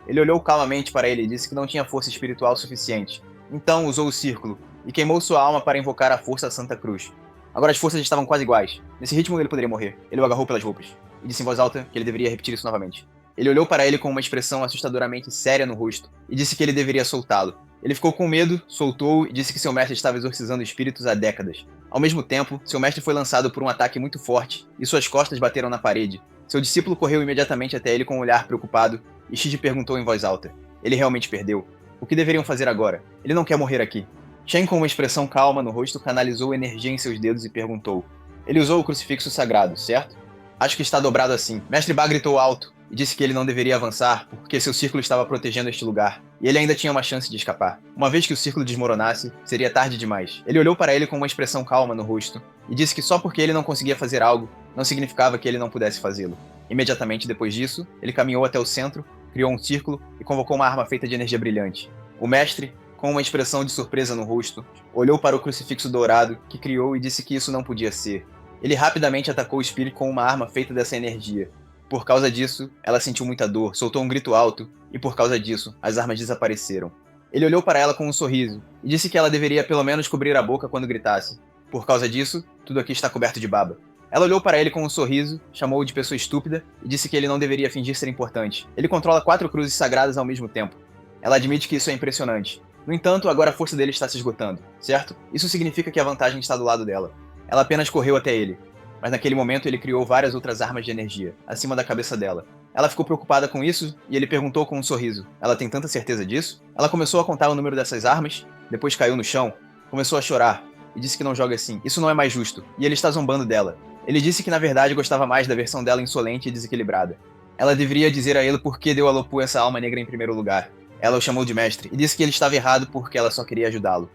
Speaker 1: Ele olhou calmamente para ele e disse que não tinha força espiritual suficiente. Então usou o círculo e queimou sua alma para invocar a força Santa Cruz. Agora as forças estavam quase iguais. Nesse ritmo ele poderia morrer. Ele o agarrou pelas roupas e disse em voz alta que ele deveria repetir isso novamente. Ele olhou para ele com uma expressão assustadoramente séria no rosto e disse que ele deveria soltá-lo. Ele ficou com medo, soltou e disse que seu mestre estava exorcizando espíritos há décadas. Ao mesmo tempo, seu mestre foi lançado por um ataque muito forte e suas costas bateram na parede. Seu discípulo correu imediatamente até ele com um olhar preocupado e Shiji perguntou em voz alta. Ele realmente perdeu. O que deveriam fazer agora? Ele não quer morrer aqui. Shen, com uma expressão calma no rosto, canalizou energia em seus dedos e perguntou. Ele usou o crucifixo sagrado, certo? Acho que está dobrado assim. Mestre Ba gritou alto e disse que ele não deveria avançar porque seu círculo estava protegendo este lugar, e ele ainda tinha uma chance de escapar. Uma vez que o círculo desmoronasse, seria tarde demais. Ele olhou para ele com uma expressão calma no rosto, e disse que só porque ele não conseguia fazer algo, não significava que ele não pudesse fazê-lo. Imediatamente depois disso, ele caminhou até o centro, criou um círculo e convocou uma arma feita de energia brilhante. O mestre, com uma expressão de surpresa no rosto, olhou para o crucifixo dourado que criou e disse que isso não podia ser. Ele rapidamente atacou o espírito com uma arma feita dessa energia. Por causa disso, ela sentiu muita dor, soltou um grito alto, e por causa disso, as armas desapareceram. Ele olhou para ela com um sorriso, e disse que ela deveria pelo menos cobrir a boca quando gritasse. Por causa disso, tudo aqui está coberto de baba. Ela olhou para ele com um sorriso, chamou-o de pessoa estúpida, e disse que ele não deveria fingir ser importante. Ele controla 4 cruzes sagradas ao mesmo tempo. Ela admite que isso é impressionante. No entanto, agora a força dele está se esgotando, certo? Isso significa que a vantagem está do lado dela. Ela apenas correu até ele. Mas naquele momento ele criou várias outras armas de energia, acima da cabeça dela. Ela ficou preocupada com isso e ele perguntou com um sorriso: ela tem tanta certeza disso? Ela começou a contar o número dessas armas, depois caiu no chão, começou a chorar e disse que não joga assim. Isso não é mais justo, e ele está zombando dela. Ele disse que na verdade gostava mais da versão dela insolente e desequilibrada. Ela deveria dizer a ele por que deu a Lopu essa alma negra em primeiro lugar. Ela o chamou de mestre e disse que ele estava errado porque ela só queria ajudá-lo.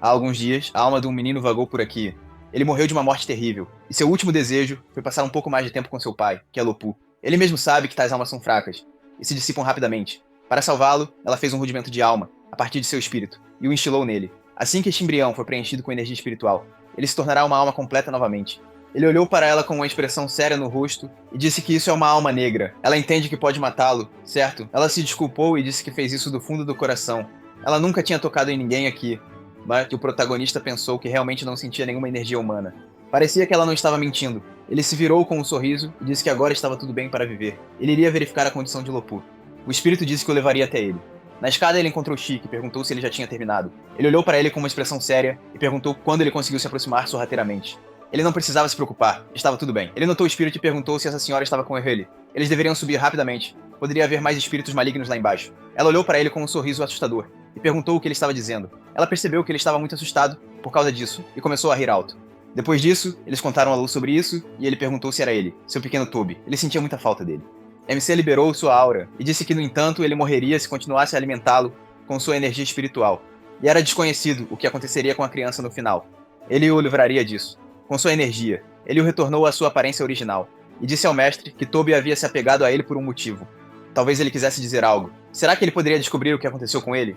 Speaker 1: Há alguns dias, a alma de um menino vagou por aqui. Ele morreu de uma morte terrível, e seu último desejo foi passar um pouco mais de tempo com seu pai, que é Lopu. Ele mesmo sabe que tais almas são fracas, e se dissipam rapidamente. Para salvá-lo, ela fez um rudimento de alma, a partir de seu espírito, e o instilou nele. Assim que este embrião for preenchido com energia espiritual, ele se tornará uma alma completa novamente. Ele olhou para ela com uma expressão séria no rosto e disse que isso é uma alma negra. Ela entende que pode matá-lo, certo? Ela se desculpou e disse que fez isso do fundo do coração. Ela nunca tinha tocado em ninguém aqui, mas que o protagonista pensou que realmente não sentia nenhuma energia humana. Parecia que ela não estava mentindo. Ele se virou com um sorriso e disse que agora estava tudo bem para viver. Ele iria verificar a condição de Lopu. O espírito disse que o levaria até ele. Na escada ele encontrou Chi, que perguntou se ele já tinha terminado. Ele olhou para ele com uma expressão séria e perguntou quando ele conseguiu se aproximar sorrateiramente. Ele não precisava se preocupar, estava tudo bem. Ele notou o espírito e perguntou se essa senhora estava com ele. Eles deveriam subir rapidamente. Poderia haver mais espíritos malignos lá embaixo. Ela olhou para ele com um sorriso assustador e perguntou o que ele estava dizendo. Ela percebeu que ele estava muito assustado por causa disso e começou a rir alto. Depois disso, eles contaram a Lu sobre isso e ele perguntou se era ele, seu pequeno Toby. Ele sentia muita falta dele. MC liberou sua aura e disse que, no entanto, ele morreria se continuasse a alimentá-lo com sua energia espiritual. E era desconhecido o que aconteceria com a criança no final. Ele o livraria disso. Com sua energia, ele o retornou à sua aparência original e disse ao mestre que Toby havia se apegado a ele por um motivo. Talvez ele quisesse dizer algo. Será que ele poderia descobrir o que aconteceu com ele?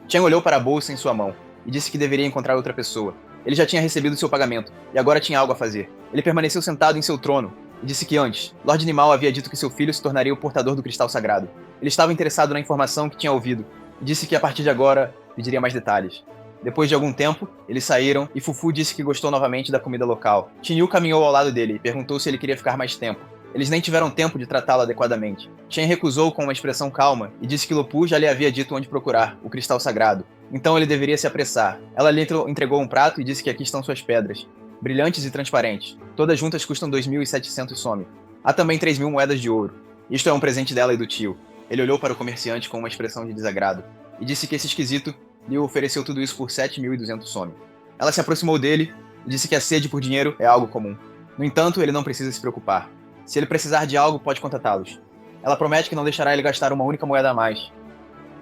Speaker 1: Chen olhou para a bolsa em sua mão e disse que deveria encontrar outra pessoa. Ele já tinha recebido seu pagamento e agora tinha algo a fazer. Ele permaneceu sentado em seu trono e disse que antes, Lord Animal havia dito que seu filho se tornaria o portador do cristal sagrado. Ele estava interessado na informação que tinha ouvido e disse que a partir de agora pediria mais detalhes. Depois de algum tempo, eles saíram e Fufu disse que gostou novamente da comida local. Chinyu caminhou ao lado dele e perguntou se ele queria ficar mais tempo. Eles nem tiveram tempo de tratá-lo adequadamente. Chen recusou com uma expressão calma e disse que Lupu já lhe havia dito onde procurar, o cristal sagrado. Então ele deveria se apressar. Ela lhe entregou um prato e disse que aqui estão suas pedras, brilhantes e transparentes. Todas juntas custam 2.700 some. Há também 3.000 moedas de ouro. Isto é um presente dela e do tio. Ele olhou para o comerciante com uma expressão de desagrado e disse que esse esquisito lhe ofereceu tudo isso por 7.200 some. Ela se aproximou dele e disse que a sede por dinheiro é algo comum. No entanto, ele não precisa se preocupar. Se ele precisar de algo, pode contatá-los. Ela promete que não deixará ele gastar uma única moeda a mais.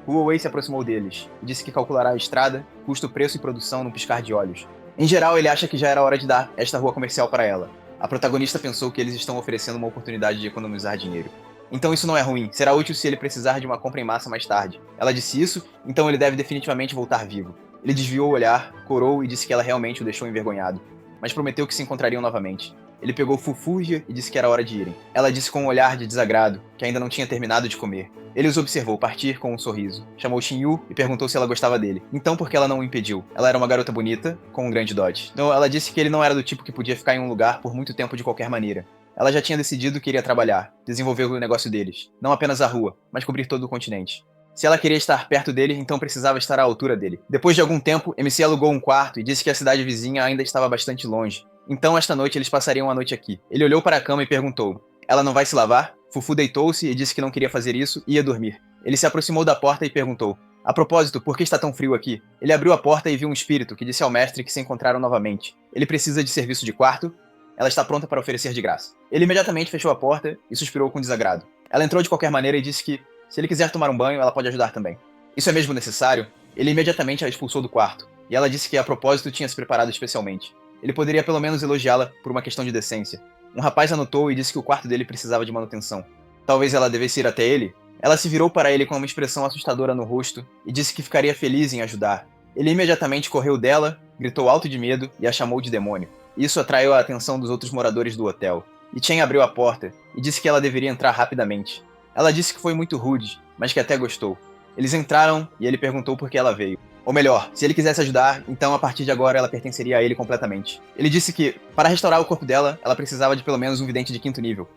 Speaker 1: Huawei se aproximou deles e disse que calculará a estrada, custo, preço e produção num piscar de olhos. Em geral, ele acha que já era hora de dar esta rua comercial para ela. A protagonista pensou que eles estão oferecendo uma oportunidade de economizar dinheiro. Então isso não é ruim, será útil se ele precisar de uma compra em massa mais tarde. Ela disse isso, então ele deve definitivamente voltar vivo. Ele desviou o olhar, corou e disse que ela realmente o deixou envergonhado, mas prometeu que se encontrariam novamente. Ele pegou Fufuja e disse que era hora de irem. Ela disse com um olhar de desagrado que ainda não tinha terminado de comer. Ele os observou partir com um sorriso. Chamou Xinyu e perguntou se ela gostava dele. Então por que ela não o impediu? Ela era uma garota bonita, com um grande dote. Então ela disse que ele não era do tipo que podia ficar em um lugar por muito tempo de qualquer maneira. Ela já tinha decidido que iria trabalhar, desenvolver o negócio deles. Não apenas a rua, mas cobrir todo o continente. Se ela queria estar perto dele, então precisava estar à altura dele. Depois de algum tempo, MC alugou um quarto e disse que a cidade vizinha ainda estava bastante longe. Então esta noite eles passariam a noite aqui. Ele olhou para a cama e perguntou: ela não vai se lavar? Fufu deitou-se e disse que não queria fazer isso e ia dormir. Ele se aproximou da porta e perguntou: a propósito, por que está tão frio aqui? Ele abriu a porta e viu um espírito que disse ao mestre que se encontraram novamente. Ele precisa de serviço de quarto. Ela está pronta para oferecer de graça. Ele imediatamente fechou a porta e suspirou com desagrado. Ela entrou de qualquer maneira e disse que, se ele quiser tomar um banho, ela pode ajudar também. Isso é mesmo necessário? Ele imediatamente a expulsou do quarto, e ela disse que a propósito tinha se preparado especialmente. Ele poderia pelo menos elogiá-la por uma questão de decência. Um rapaz anotou e disse que o quarto dele precisava de manutenção. Talvez ela devesse ir até ele? Ela se virou para ele com uma expressão assustadora no rosto e disse que ficaria feliz em ajudar. Ele imediatamente correu dela, gritou alto de medo e a chamou de demônio. Isso atraiu a atenção dos outros moradores do hotel. E Chen abriu a porta e disse que ela deveria entrar rapidamente. Ela disse que foi muito rude, mas que até gostou. Eles entraram e ele perguntou por que ela veio. Ou melhor, se ele quisesse ajudar, então a partir de agora ela pertenceria a ele completamente. Ele disse que, para restaurar o corpo dela, ela precisava de pelo menos um vidente de 5º nível.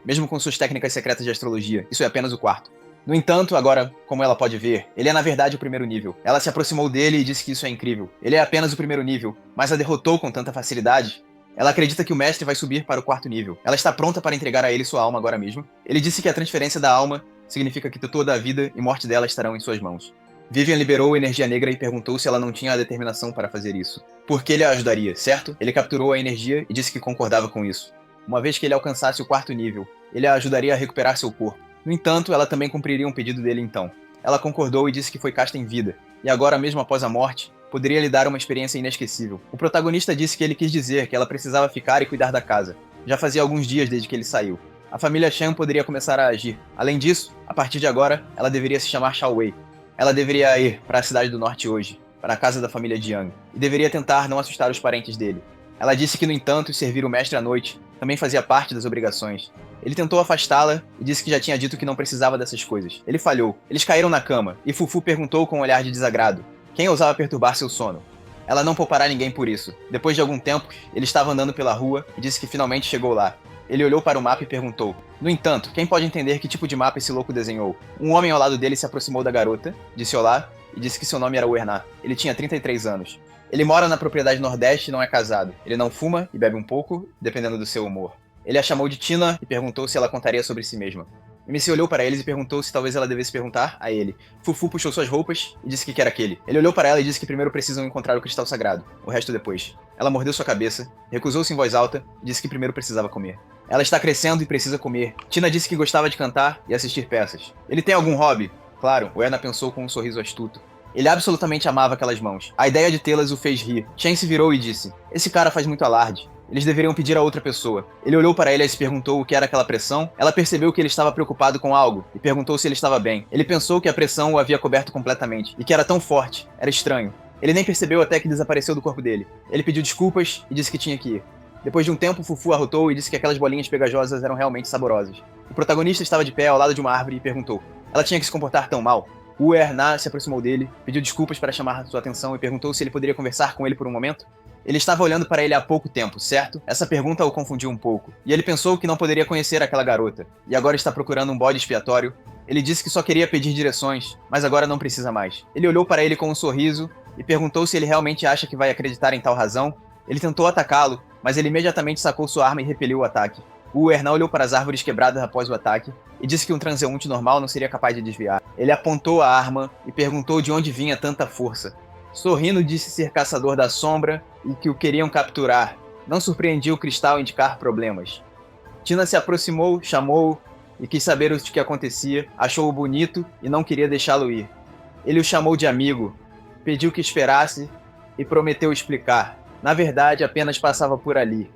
Speaker 1: Mesmo com suas técnicas secretas de astrologia, isso é apenas o 4º. No entanto, agora, como ela pode ver, ele é na verdade o 1º nível. Ela se aproximou dele e disse que isso é incrível. Ele é apenas o 1º nível, mas a derrotou com tanta facilidade. Ela acredita que o mestre vai subir para o 4º nível. Ela está pronta para entregar a ele sua alma agora mesmo. Ele disse que a transferência da alma significa que toda a vida e morte dela estarão em suas mãos. Vivian liberou energia negra e perguntou se ela não tinha a determinação para fazer isso. Porque ele a ajudaria, certo? Ele capturou a energia e disse que concordava com isso. Uma vez que ele alcançasse o 4º nível, ele a ajudaria a recuperar seu corpo. No entanto, ela também cumpriria um pedido dele então. Ela concordou e disse que foi casta em vida, e agora mesmo após a morte, poderia lhe dar uma experiência inesquecível. O protagonista disse que ele quis dizer que ela precisava ficar e cuidar da casa. Já fazia alguns dias desde que ele saiu. A família Shan poderia começar a agir. Além disso, a partir de agora, ela deveria se chamar Xiaowei. Ela deveria ir para a cidade do norte hoje, para a casa da família Jiang, e deveria tentar não assustar os parentes dele. Ela disse que, no entanto, servir o mestre à noite também fazia parte das obrigações. Ele tentou afastá-la e disse que já tinha dito que não precisava dessas coisas. Ele falhou. Eles caíram na cama, e Fufu perguntou com um olhar de desagrado: quem ousava perturbar seu sono? Ela não poupará ninguém por isso. Depois de algum tempo, ele estava andando pela rua e disse que finalmente chegou lá. Ele olhou para o mapa e perguntou: no entanto, quem pode entender que tipo de mapa esse louco desenhou? Um homem ao lado dele se aproximou da garota, disse olá e disse que seu nome era Werner. Ele tinha 33 anos. Ele mora na propriedade nordeste e não é casado. Ele não fuma e bebe um pouco, dependendo do seu humor. Ele a chamou de Tina e perguntou se ela contaria sobre si mesma. MC olhou para eles e perguntou se talvez ela devesse perguntar a ele. Fufu puxou suas roupas e disse que era aquele. Ele olhou para ela e disse que primeiro precisam encontrar o cristal sagrado, o resto depois. Ela mordeu sua cabeça, recusou-se em voz alta e disse que primeiro precisava comer. Ela está crescendo e precisa comer. Tina disse que gostava de cantar e assistir peças. Ele tem algum hobby? Claro, Uerna pensou com um sorriso astuto. Ele absolutamente amava aquelas mãos. A ideia de tê-las o fez rir. Chen se virou e disse: esse cara faz muito alarde. Eles deveriam pedir a outra pessoa. Ele olhou para ela e se perguntou o que era aquela pressão. Ela percebeu que ele estava preocupado com algo e perguntou se ele estava bem. Ele pensou que a pressão o havia coberto completamente e que era tão forte. Era estranho. Ele nem percebeu até que desapareceu do corpo dele. Ele pediu desculpas e disse que tinha que ir. Depois de um tempo, Fufu arrotou e disse que aquelas bolinhas pegajosas eram realmente saborosas. O protagonista estava de pé ao lado de uma árvore e perguntou: ela tinha que se comportar tão mal? O Erna se aproximou dele, pediu desculpas para chamar sua atenção e perguntou se ele poderia conversar com ele por um momento. Ele estava olhando para ele há pouco tempo, certo? Essa pergunta o confundiu um pouco, e ele pensou que não poderia conhecer aquela garota, e agora está procurando um bode expiatório. Ele disse que só queria pedir direções, mas agora não precisa mais. Ele olhou para ele com um sorriso e perguntou se ele realmente acha que vai acreditar em tal razão. Ele tentou atacá-lo, mas ele imediatamente sacou sua arma e repeliu o ataque. O Erna olhou para as árvores quebradas após o ataque e disse que um transeunte normal não seria capaz de desviar. Ele apontou a arma e perguntou de onde vinha tanta força. Sorrindo, disse ser caçador da sombra e que o queriam capturar. Não surpreendia o cristal indicar problemas. Tina se aproximou, chamou-o e quis saber o que acontecia. Achou-o bonito e não queria deixá-lo ir. Ele o chamou de amigo, pediu que esperasse e prometeu explicar. Na verdade, apenas passava por ali.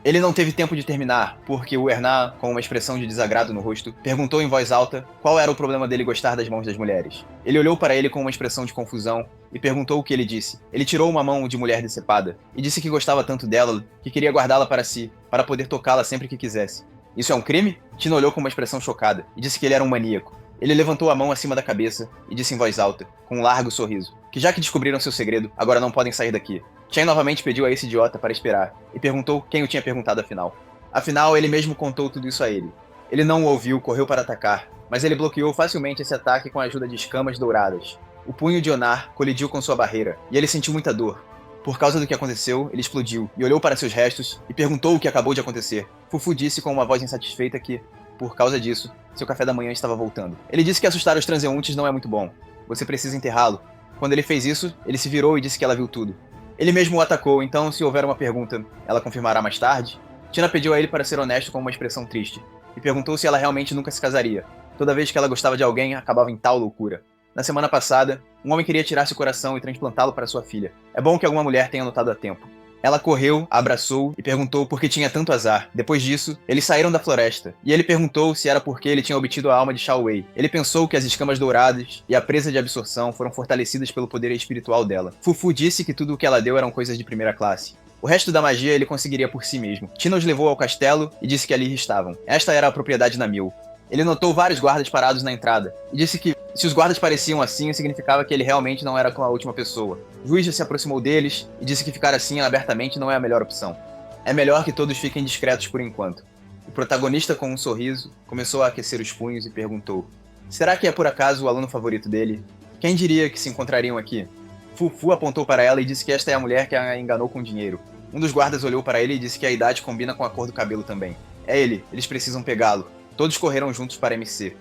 Speaker 1: Ele não teve tempo de terminar, porque o Erna, com uma expressão de desagrado no rosto, perguntou em voz alta qual era o problema dele gostar das mãos das mulheres. Ele olhou para ele com uma expressão de confusão e perguntou o que ele disse. Ele tirou uma mão de mulher decepada e disse que gostava tanto dela que queria guardá-la para si, para poder tocá-la sempre que quisesse. Isso é um crime? Tina olhou com uma expressão chocada e disse que ele era um maníaco. Ele levantou a mão acima da cabeça e disse em voz alta, com um largo sorriso, que já que descobriram seu segredo, agora não podem sair daqui. Chen novamente pediu a esse idiota para esperar, e perguntou quem o tinha perguntado afinal. Afinal, ele mesmo contou tudo isso a ele. Ele não o ouviu, correu para atacar, mas ele bloqueou facilmente esse ataque com a ajuda de escamas douradas. O punho de Onar colidiu com sua barreira, e ele sentiu muita dor. Por causa do que aconteceu, ele explodiu, e olhou para seus restos, e perguntou o que acabou de acontecer. Fufu disse com uma voz insatisfeita que, por causa disso, seu café da manhã estava voltando. Ele disse que assustar os transeuntes não é muito bom. Você precisa enterrá-lo. Quando ele fez isso, ele se virou e disse que ela viu tudo. Ele mesmo o atacou, então se houver uma pergunta, ela confirmará mais tarde. Tina pediu a ele para ser honesto com uma expressão triste, e perguntou se ela realmente nunca se casaria. Toda vez que ela gostava de alguém, acabava em tal loucura. Na semana passada, um homem queria tirar seu coração e transplantá-lo para sua filha. É bom que alguma mulher tenha notado a tempo. Ela correu, a abraçou e perguntou por que tinha tanto azar. Depois disso, eles saíram da floresta, e ele perguntou se era porque ele tinha obtido a alma de Shao Wei. Ele pensou que as escamas douradas e a presa de absorção foram fortalecidas pelo poder espiritual dela. Fufu disse que tudo o que ela deu eram coisas de primeira classe. O resto da magia ele conseguiria por si mesmo. Tina os levou ao castelo e disse que ali estavam. Esta era a propriedade Namil. Ele notou vários guardas parados na entrada, e disse que se os guardas pareciam assim, significava que ele realmente não era com a última pessoa. Juíza se aproximou deles e disse que ficar assim abertamente não é a melhor opção. É melhor que todos fiquem discretos por enquanto. O protagonista, com um sorriso, começou a aquecer os punhos e perguntou: será que é por acaso o aluno favorito dele? Quem diria que se encontrariam aqui? Fufu apontou para ela e disse que esta é a mulher que a enganou com dinheiro. Um dos guardas olhou para ele e disse que a idade combina com a cor do cabelo também. É ele, eles precisam pegá-lo. Todos correram juntos para MC.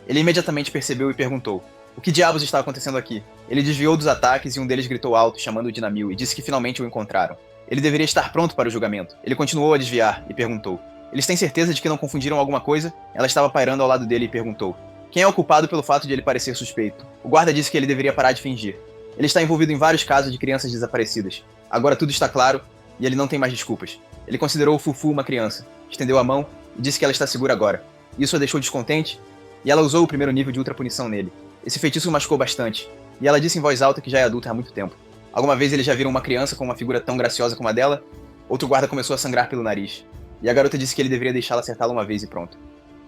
Speaker 1: Ele imediatamente percebeu e perguntou: o que diabos está acontecendo aqui? Ele desviou dos ataques e um deles gritou alto, chamando-o de Namil, e disse que finalmente o encontraram. Ele deveria estar pronto para o julgamento. Ele continuou a desviar e perguntou: eles têm certeza de que não confundiram alguma coisa? Ela estava pairando ao lado dele e perguntou: quem é o culpado pelo fato de ele parecer suspeito? O guarda disse que ele deveria parar de fingir. Ele está envolvido em vários casos de crianças desaparecidas. Agora tudo está claro e ele não tem mais desculpas. Ele considerou o Fufu uma criança, estendeu a mão e disse que ela está segura agora. Isso a deixou descontente, e ela usou o primeiro nível de ultra punição nele. Esse feitiço o machucou bastante, e ela disse em voz alta que já é adulta há muito tempo. Alguma vez eles já viram uma criança com uma figura tão graciosa como a dela? Outro guarda começou a sangrar pelo nariz, e a garota disse que ele deveria deixá-la acertá-la uma vez e pronto.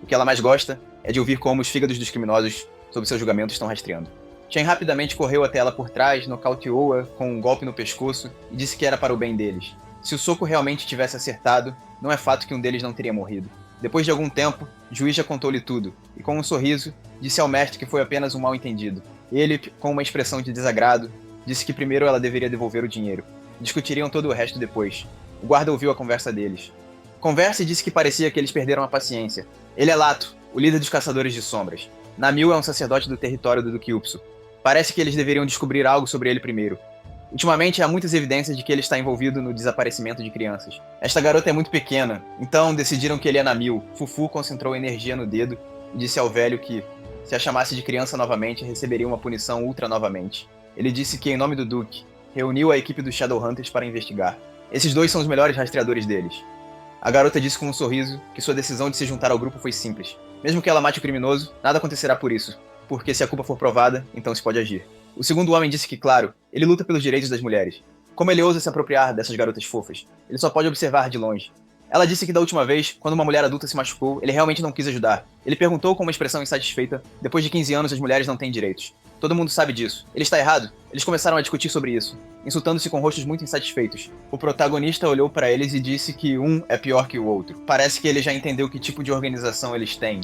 Speaker 1: O que ela mais gosta é de ouvir como os fígados dos criminosos sob seu julgamento estão rastreando. Chen rapidamente correu até ela por trás, nocauteou-a com um golpe no pescoço e disse que era para o bem deles. Se o soco realmente tivesse acertado, não é fato que um deles não teria morrido. Depois de algum tempo, Juíza contou-lhe tudo, e com um sorriso, disse ao mestre que foi apenas um mal-entendido. Ele, com uma expressão de desagrado, disse que primeiro ela deveria devolver o dinheiro. Discutiriam todo o resto depois. O guarda ouviu a conversa deles. Conversa disse que parecia que eles perderam a paciência. Ele é Lato, o líder dos Caçadores de Sombras. Namil é um sacerdote do território do Duque Upso. Parece que eles deveriam descobrir algo sobre ele primeiro. Ultimamente, há muitas evidências de que ele está envolvido no desaparecimento de crianças. Esta garota é muito pequena, então decidiram que ele é Namil. Fufu concentrou energia no dedo e disse ao velho que, se a chamasse de criança novamente, receberia uma punição ultra novamente. Ele disse que, em nome do Duque, reuniu a equipe dos Shadowhunters para investigar. Esses dois são os melhores rastreadores deles. A garota disse com um sorriso que sua decisão de se juntar ao grupo foi simples. Mesmo que ela mate o criminoso, nada acontecerá por isso, porque se a culpa for provada, então se pode agir. O segundo homem disse que, claro, ele luta pelos direitos das mulheres. Como ele ousa se apropriar dessas garotas fofas? Ele só pode observar de longe. Ela disse que da última vez, quando uma mulher adulta se machucou, ele realmente não quis ajudar. Ele perguntou com uma expressão insatisfeita: depois de 15 anos as mulheres não têm direitos. Todo mundo sabe disso. Ele está errado? Eles começaram a discutir sobre isso, insultando-se com rostos muito insatisfeitos. O protagonista olhou para eles e disse que um é pior que o outro. Parece que ele já entendeu que tipo de organização eles têm.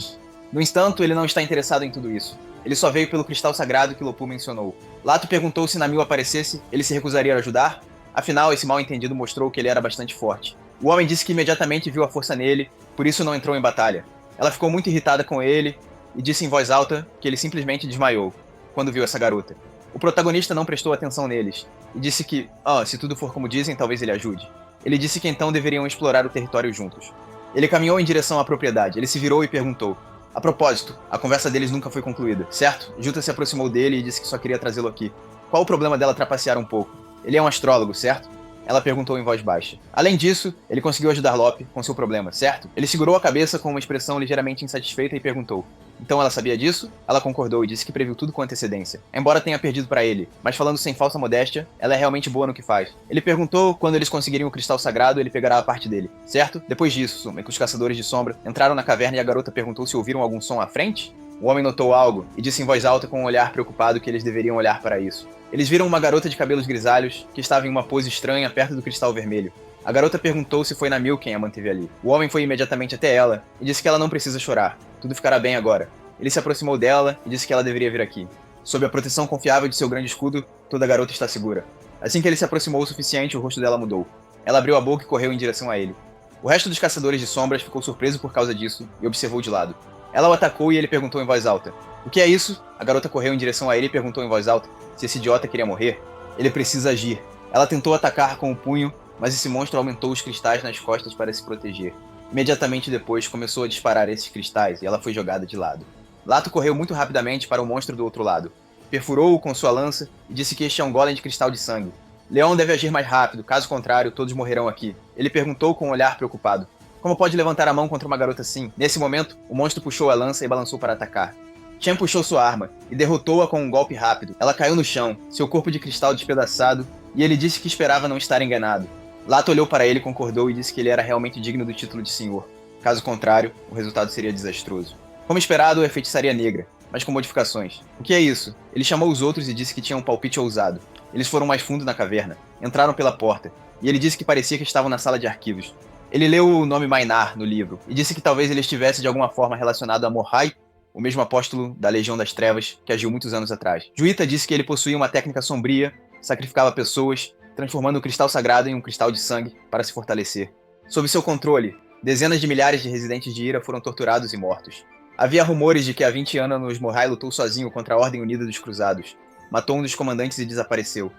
Speaker 1: No entanto, ele não está interessado em tudo isso. Ele só veio pelo cristal sagrado que Lopu mencionou. Lato perguntou se Namil aparecesse, ele se recusaria a ajudar? Afinal, esse mal-entendido mostrou que ele era bastante forte. O homem disse que imediatamente viu a força nele, por isso não entrou em batalha. Ela ficou muito irritada com ele e disse em voz alta que ele simplesmente desmaiou quando viu essa garota. O protagonista não prestou atenção neles e disse que, se tudo for como dizem, talvez ele ajude. Ele disse que então deveriam explorar o território juntos. Ele caminhou em direção à propriedade. Ele se virou e perguntou: a propósito, a conversa deles nunca foi concluída, certo? Juta se aproximou dele e disse que só queria trazê-lo aqui. Qual o problema dela trapacear um pouco? Ele é um astrólogo, certo? Ela perguntou em voz baixa. Além disso, ele conseguiu ajudar Lope com seu problema, certo? Ele segurou a cabeça com uma expressão ligeiramente insatisfeita e perguntou: então ela sabia disso? Ela concordou e disse que previu tudo com antecedência. Embora tenha perdido para ele, mas falando sem falsa modéstia, ela é realmente boa no que faz. Ele perguntou quando eles conseguiriam o cristal sagrado, ele pegará a parte dele, certo? Depois disso, os caçadores de sombra entraram na caverna e a garota perguntou se ouviram algum som à frente? O homem notou algo e disse em voz alta com um olhar preocupado que eles deveriam olhar para isso. Eles viram uma garota de cabelos grisalhos que estava em uma pose estranha perto do cristal vermelho. A garota perguntou se foi Namil quem a manteve ali. O homem foi imediatamente até ela e disse que ela não precisa chorar. Tudo ficará bem agora. Ele se aproximou dela e disse que ela deveria vir aqui. Sob a proteção confiável de seu grande escudo, toda garota está segura. Assim que ele se aproximou o suficiente, o rosto dela mudou. Ela abriu a boca e correu em direção a ele. O resto dos caçadores de sombras ficou surpreso por causa disso e observou de lado. Ela o atacou e ele perguntou em voz alta: o que é isso? A garota correu em direção a ele e perguntou em voz alta se esse idiota queria morrer. Ele precisa agir. Ela tentou atacar com o punho, mas esse monstro aumentou os cristais nas costas para se proteger. Imediatamente depois, começou a disparar esses cristais e ela foi jogada de lado. Lato correu muito rapidamente para o monstro do outro lado. Perfurou-o com sua lança e disse que este é um golem de cristal de sangue. Leon deve agir mais rápido, caso contrário, todos morrerão aqui. Ele perguntou com um olhar preocupado: como pode levantar a mão contra uma garota assim? Nesse momento, o monstro puxou a lança e balançou para atacar. Chen puxou sua arma e derrotou-a com um golpe rápido. Ela caiu no chão, seu corpo de cristal despedaçado, e ele disse que esperava não estar enganado. Lato olhou para ele, concordou e disse que ele era realmente digno do título de senhor. Caso contrário, o resultado seria desastroso. Como esperado, é feitiçaria negra, mas com modificações. O que é isso? Ele chamou os outros e disse que tinha um palpite ousado. Eles foram mais fundo na caverna, entraram pela porta, e ele disse que parecia que estavam na sala de arquivos. Ele leu o nome Mainar no livro, e disse que talvez ele estivesse de alguma forma relacionado a Morhai, o mesmo apóstolo da Legião das Trevas que agiu muitos anos atrás. Juita disse que ele possuía uma técnica sombria, sacrificava pessoas, transformando o cristal sagrado em um cristal de sangue para se fortalecer. Sob seu controle, dezenas de milhares de residentes de Ira foram torturados e mortos. Havia rumores de que há 20 anos Morhai lutou sozinho contra a Ordem Unida dos Cruzados, matou um dos comandantes e desapareceu.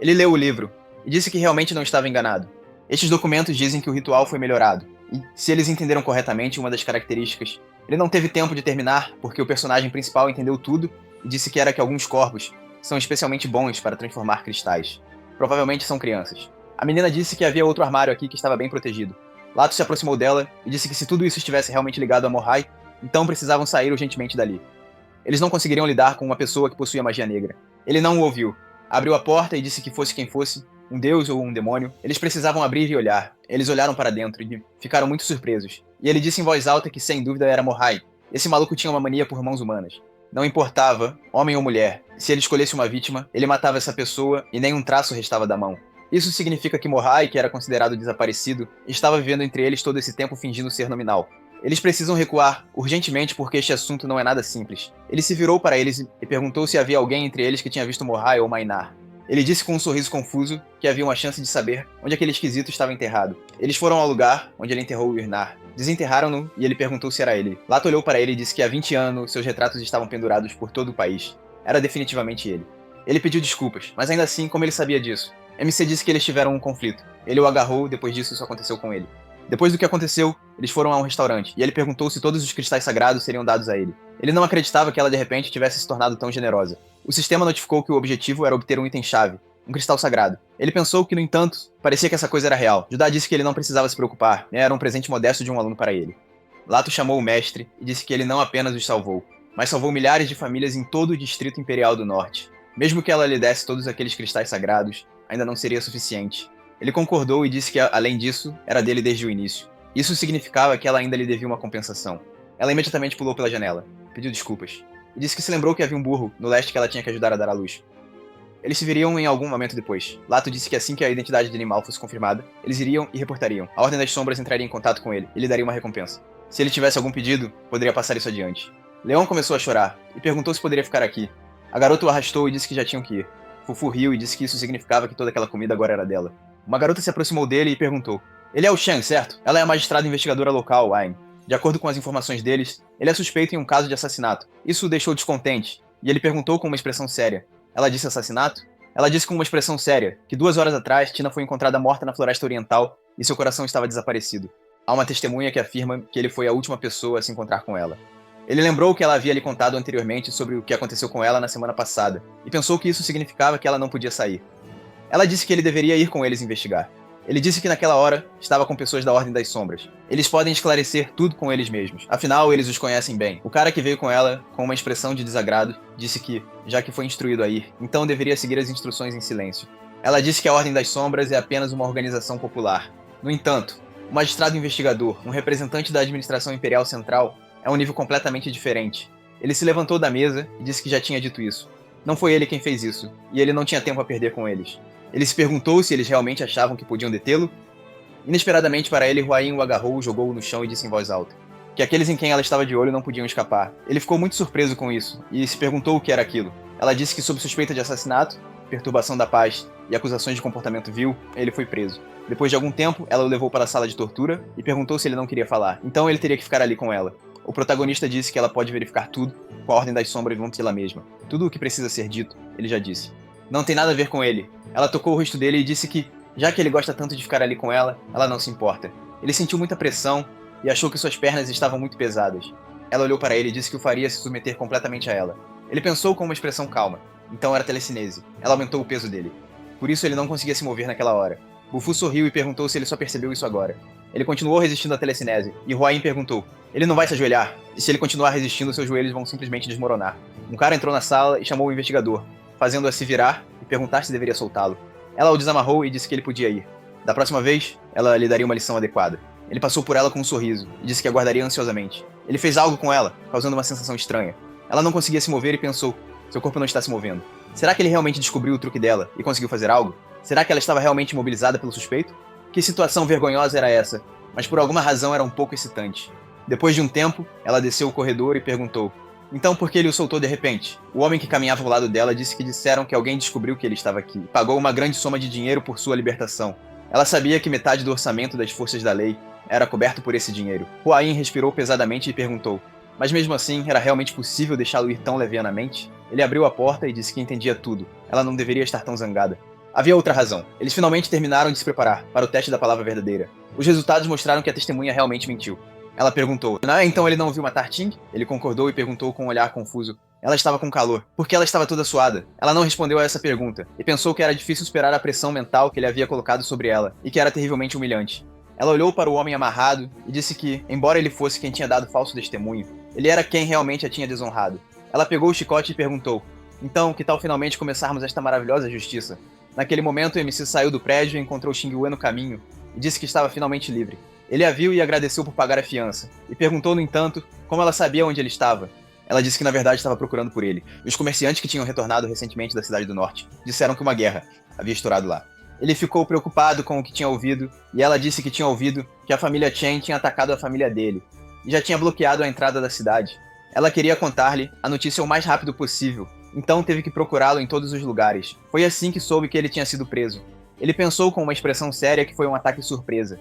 Speaker 1: Ele leu o livro e disse que realmente não estava enganado. Estes documentos dizem que o ritual foi melhorado, e, se eles entenderam corretamente uma das características, ele não teve tempo de terminar porque o personagem principal entendeu tudo e disse que era que alguns corpos são especialmente bons para transformar cristais. Provavelmente são crianças. A menina disse que havia outro armário aqui que estava bem protegido. Lato se aproximou dela e disse que se tudo isso estivesse realmente ligado a Morhai, então precisavam sair urgentemente dali. Eles não conseguiriam lidar com uma pessoa que possuía magia negra. Ele não o ouviu. Abriu a porta e disse que fosse quem fosse, um deus ou um demônio, eles precisavam abrir e olhar. Eles olharam para dentro e ficaram muito surpresos. E ele disse em voz alta que sem dúvida era Morhai. Esse maluco tinha uma mania por mãos humanas. Não importava, homem ou mulher, se ele escolhesse uma vítima, ele matava essa pessoa e nenhum traço restava da mão. Isso significa que Morhai, que era considerado desaparecido, estava vivendo entre eles todo esse tempo fingindo ser nominal. Eles precisam recuar, urgentemente, porque este assunto não é nada simples. Ele se virou para eles e perguntou se havia alguém entre eles que tinha visto Morhai ou Mainar. Ele disse com um sorriso confuso que havia uma chance de saber onde aquele esquisito estava enterrado. Eles foram ao lugar onde ele enterrou o Irnar. Desenterraram-no e ele perguntou se era ele. Lato olhou para ele e disse que há 20 anos seus retratos estavam pendurados por todo o país. Era definitivamente ele. Ele pediu desculpas, mas ainda assim, como ele sabia disso? MC disse que eles tiveram um conflito. Ele o agarrou, depois disso isso aconteceu com ele. Depois do que aconteceu, eles foram a um restaurante, e ele perguntou se todos os cristais sagrados seriam dados a ele. Ele não acreditava que ela de repente tivesse se tornado tão generosa. O sistema notificou que o objetivo era obter um item-chave, um cristal sagrado. Ele pensou que, no entanto, parecia que essa coisa era real. Judá disse que ele não precisava se preocupar, era um presente modesto de um aluno para ele. Lato chamou o mestre e disse que ele não apenas os salvou, mas salvou milhares de famílias em todo o Distrito Imperial do Norte. Mesmo que ela lhe desse todos aqueles cristais sagrados, ainda não seria suficiente. Ele concordou e disse que, além disso, era dele desde o início. Isso significava que ela ainda lhe devia uma compensação. Ela imediatamente pulou pela janela, pediu desculpas, e disse que se lembrou que havia um burro no leste que ela tinha que ajudar a dar à luz. Eles se viriam em algum momento depois. Lato disse que assim que a identidade do animal fosse confirmada, eles iriam e reportariam. A Ordem das Sombras entraria em contato com ele e lhe daria uma recompensa. Se ele tivesse algum pedido, poderia passar isso adiante. Leon começou a chorar e perguntou se poderia ficar aqui. A garota o arrastou e disse que já tinham que ir. Fufu riu e disse que isso significava que toda aquela comida agora era dela. Uma garota se aproximou dele e perguntou: "Ele é o Shen, certo?" Ela é a magistrada investigadora local, Ayn. De acordo com as informações deles, ele é suspeito em um caso de assassinato. Isso o deixou descontente, e ele perguntou com uma expressão séria: "Ela disse assassinato?" Ela disse com uma expressão séria que 2 horas atrás Tina foi encontrada morta na Floresta Oriental e seu coração estava desaparecido. Há uma testemunha que afirma que ele foi a última pessoa a se encontrar com ela. Ele lembrou que ela havia lhe contado anteriormente sobre o que aconteceu com ela na semana passada, e pensou que isso significava que ela não podia sair. Ela disse que ele deveria ir com eles investigar. Ele disse que naquela hora estava com pessoas da Ordem das Sombras. Eles podem esclarecer tudo com eles mesmos. Afinal, eles os conhecem bem. O cara que veio com ela, com uma expressão de desagrado, disse que, já que foi instruído a ir, então deveria seguir as instruções em silêncio. Ela disse que a Ordem das Sombras é apenas uma organização popular. No entanto, o magistrado investigador, um representante da administração imperial central, é um nível completamente diferente. Ele se levantou da mesa e disse que já tinha dito isso. Não foi ele quem fez isso, e ele não tinha tempo a perder com eles. Ele se perguntou se eles realmente achavam que podiam detê-lo. Inesperadamente para ele, Huayin o agarrou, jogou-o no chão e disse em voz alta que aqueles em quem ela estava de olho não podiam escapar. Ele ficou muito surpreso com isso, e se perguntou o que era aquilo. Ela disse que sob suspeita de assassinato, perturbação da paz e acusações de comportamento vil, ele foi preso. Depois de algum tempo, ela o levou para a sala de tortura e perguntou se ele não queria falar. Então ele teria que ficar ali com ela. O protagonista disse que ela pode verificar tudo com a Ordem das Sombras junto ela mesma. Tudo o que precisa ser dito, ele já disse. Não tem nada a ver com ele. Ela tocou o rosto dele e disse que, já que ele gosta tanto de ficar ali com ela não se importa. Ele sentiu muita pressão e achou que suas pernas estavam muito pesadas. Ela olhou para ele e disse que o faria se submeter completamente a ela. Ele pensou com uma expressão calma. Então era telecinese. Ela aumentou o peso dele. Por isso ele não conseguia se mover naquela hora. Bufu sorriu e perguntou se ele só percebeu isso agora. Ele continuou resistindo à telecinese, e Huayin perguntou: "Ele não vai se ajoelhar? E se ele continuar resistindo, seus joelhos vão simplesmente desmoronar." Um cara entrou na sala e chamou o investigador, fazendo-a se virar e perguntar se deveria soltá-lo. Ela o desamarrou e disse que ele podia ir. Da próxima vez, ela lhe daria uma lição adequada. Ele passou por ela com um sorriso e disse que aguardaria ansiosamente. Ele fez algo com ela, causando uma sensação estranha. Ela não conseguia se mover e pensou: seu corpo não está se movendo. Será que ele realmente descobriu o truque dela e conseguiu fazer algo? Será que ela estava realmente imobilizada pelo suspeito? Que situação vergonhosa era essa? Mas por alguma razão era um pouco excitante. Depois de um tempo, ela desceu o corredor e perguntou: então por que ele o soltou de repente? O homem que caminhava ao lado dela disse que disseram que alguém descobriu que ele estava aqui e pagou uma grande soma de dinheiro por sua libertação. Ela sabia que metade do orçamento das forças da lei era coberto por esse dinheiro. Huayin respirou pesadamente e perguntou: mas mesmo assim, era realmente possível deixá-lo ir tão levianamente? Ele abriu a porta e disse que entendia tudo. Ela não deveria estar tão zangada. Havia outra razão. Eles finalmente terminaram de se preparar para o teste da palavra verdadeira. Os resultados mostraram que a testemunha realmente mentiu. Ela perguntou: então ele não viu matar Ting? Ele concordou e perguntou com um olhar confuso: ela estava com calor. Por que ela estava toda suada? Ela não respondeu a essa pergunta, e pensou que era difícil superar a pressão mental que ele havia colocado sobre ela, e que era terrivelmente humilhante. Ela olhou para o homem amarrado e disse que, embora ele fosse quem tinha dado falso testemunho, ele era quem realmente a tinha desonrado. Ela pegou o chicote e perguntou: então, que tal finalmente começarmos esta maravilhosa justiça? Naquele momento, o MC saiu do prédio e encontrou Xingyue no caminho, e disse que estava finalmente livre. Ele a viu e agradeceu por pagar a fiança, e perguntou, no entanto, como ela sabia onde ele estava. Ela disse que na verdade estava procurando por ele. Os comerciantes que tinham retornado recentemente da cidade do norte disseram que uma guerra havia estourado lá. Ele ficou preocupado com o que tinha ouvido, e ela disse que tinha ouvido que a família Chen tinha atacado a família dele, e já tinha bloqueado a entrada da cidade. Ela queria contar-lhe a notícia o mais rápido possível, Então teve que procurá-lo em todos os lugares. Foi assim que soube que ele tinha sido preso. Ele pensou com uma expressão séria que foi um ataque surpresa.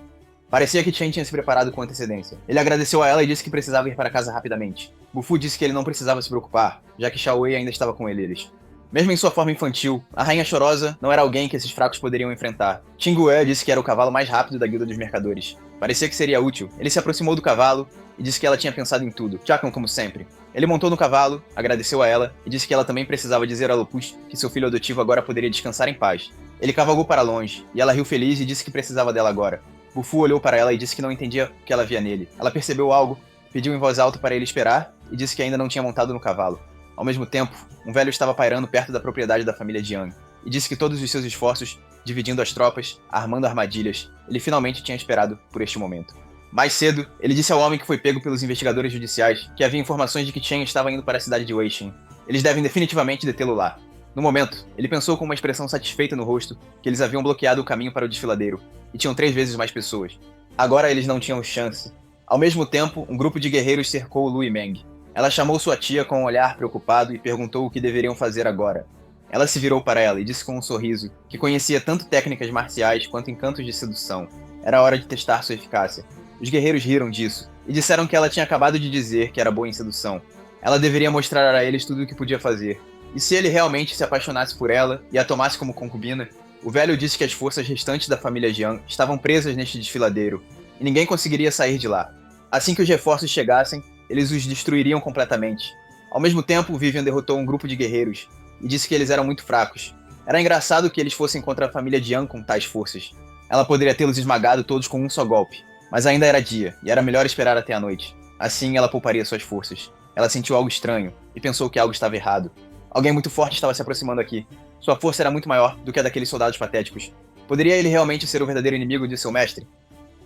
Speaker 1: Parecia que Chen tinha se preparado com antecedência. Ele agradeceu a ela e disse que precisava ir para casa rapidamente. Bufu disse que ele não precisava se preocupar, já que Xiao Wei ainda estava com eles. Mesmo em sua forma infantil, a Rainha Chorosa não era alguém que esses fracos poderiam enfrentar. Qingguo disse que era o cavalo mais rápido da Guilda dos Mercadores. Parecia que seria útil. Ele se aproximou do cavalo e disse que ela tinha pensado em tudo. Chakon, como sempre. Ele montou no cavalo, agradeceu a ela e disse que ela também precisava dizer a Lupus que seu filho adotivo agora poderia descansar em paz. Ele cavalgou para longe, e ela riu feliz e disse que precisava dela agora. Bufu olhou para ela e disse que não entendia o que ela via nele. Ela percebeu algo, pediu em voz alta para ele esperar e disse que ainda não tinha montado no cavalo. Ao mesmo tempo, um velho estava pairando perto da propriedade da família Jiang, e disse que todos os seus esforços, dividindo as tropas, armando armadilhas, ele finalmente tinha esperado por este momento. Mais cedo, ele disse ao homem que foi pego pelos investigadores judiciais que havia informações de que Chen estava indo para a cidade de Weixin. Eles devem definitivamente detê-lo lá. No momento, ele pensou com uma expressão satisfeita no rosto que eles haviam bloqueado o caminho para o desfiladeiro, e tinham 3 vezes mais pessoas. Agora eles não tinham chance. Ao mesmo tempo, um grupo de guerreiros cercou Lu Meng. Ela chamou sua tia com um olhar preocupado e perguntou o que deveriam fazer agora. Ela se virou para ela e disse com um sorriso que conhecia tanto técnicas marciais quanto encantos de sedução. Era hora de testar sua eficácia. Os guerreiros riram disso e disseram que ela tinha acabado de dizer que era boa em sedução. Ela deveria mostrar a eles tudo o que podia fazer. E se ele realmente se apaixonasse por ela e a tomasse como concubina? O velho disse que as forças restantes da família Jiang estavam presas neste desfiladeiro e ninguém conseguiria sair de lá. Assim que os reforços chegassem, eles os destruiriam completamente. Ao mesmo tempo, Vivian derrotou um grupo de guerreiros e disse que eles eram muito fracos. Era engraçado que eles fossem contra a família Jiang com tais forças. Ela poderia tê-los esmagado todos com um só golpe, mas ainda era dia e era melhor esperar até a noite. Assim ela pouparia suas forças. Ela sentiu algo estranho e pensou que algo estava errado. Alguém muito forte estava se aproximando aqui. Sua força era muito maior do que a daqueles soldados patéticos. Poderia ele realmente ser o verdadeiro inimigo de seu mestre?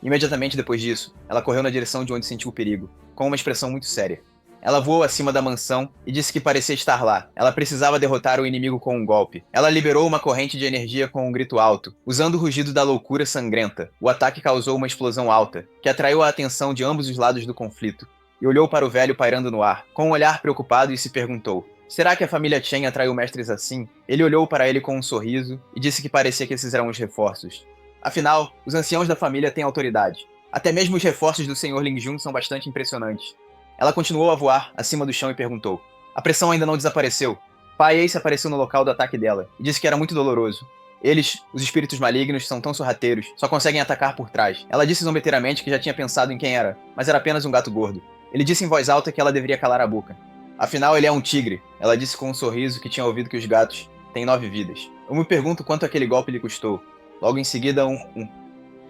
Speaker 1: Imediatamente depois disso, ela correu na direção de onde sentiu o perigo, com uma expressão muito séria. Ela voou acima da mansão e disse que parecia estar lá. Ela precisava derrotar o inimigo com um golpe. Ela liberou uma corrente de energia com um grito alto, usando o rugido da loucura sangrenta. O ataque causou uma explosão alta, que atraiu a atenção de ambos os lados do conflito, e olhou para o velho pairando no ar, com um olhar preocupado e se perguntou: será que a família Chen atraiu mestres assim? Ele olhou para ele com um sorriso e disse que parecia que esses eram os reforços. Afinal, os anciãos da família têm autoridade. Até mesmo os reforços do Sr. Ling Jun são bastante impressionantes. Ela continuou a voar acima do chão e perguntou: a pressão ainda não desapareceu? Pai Ace apareceu no local do ataque dela e disse que era muito doloroso. Eles, os espíritos malignos, são tão sorrateiros, só conseguem atacar por trás. Ela disse zombeteiramente que já tinha pensado em quem era, mas era apenas um gato gordo. Ele disse em voz alta que ela deveria calar a boca. Afinal, ele é um tigre, ela disse com um sorriso que tinha ouvido que os gatos têm 9 vidas. Eu me pergunto quanto aquele golpe lhe custou. Logo em seguida,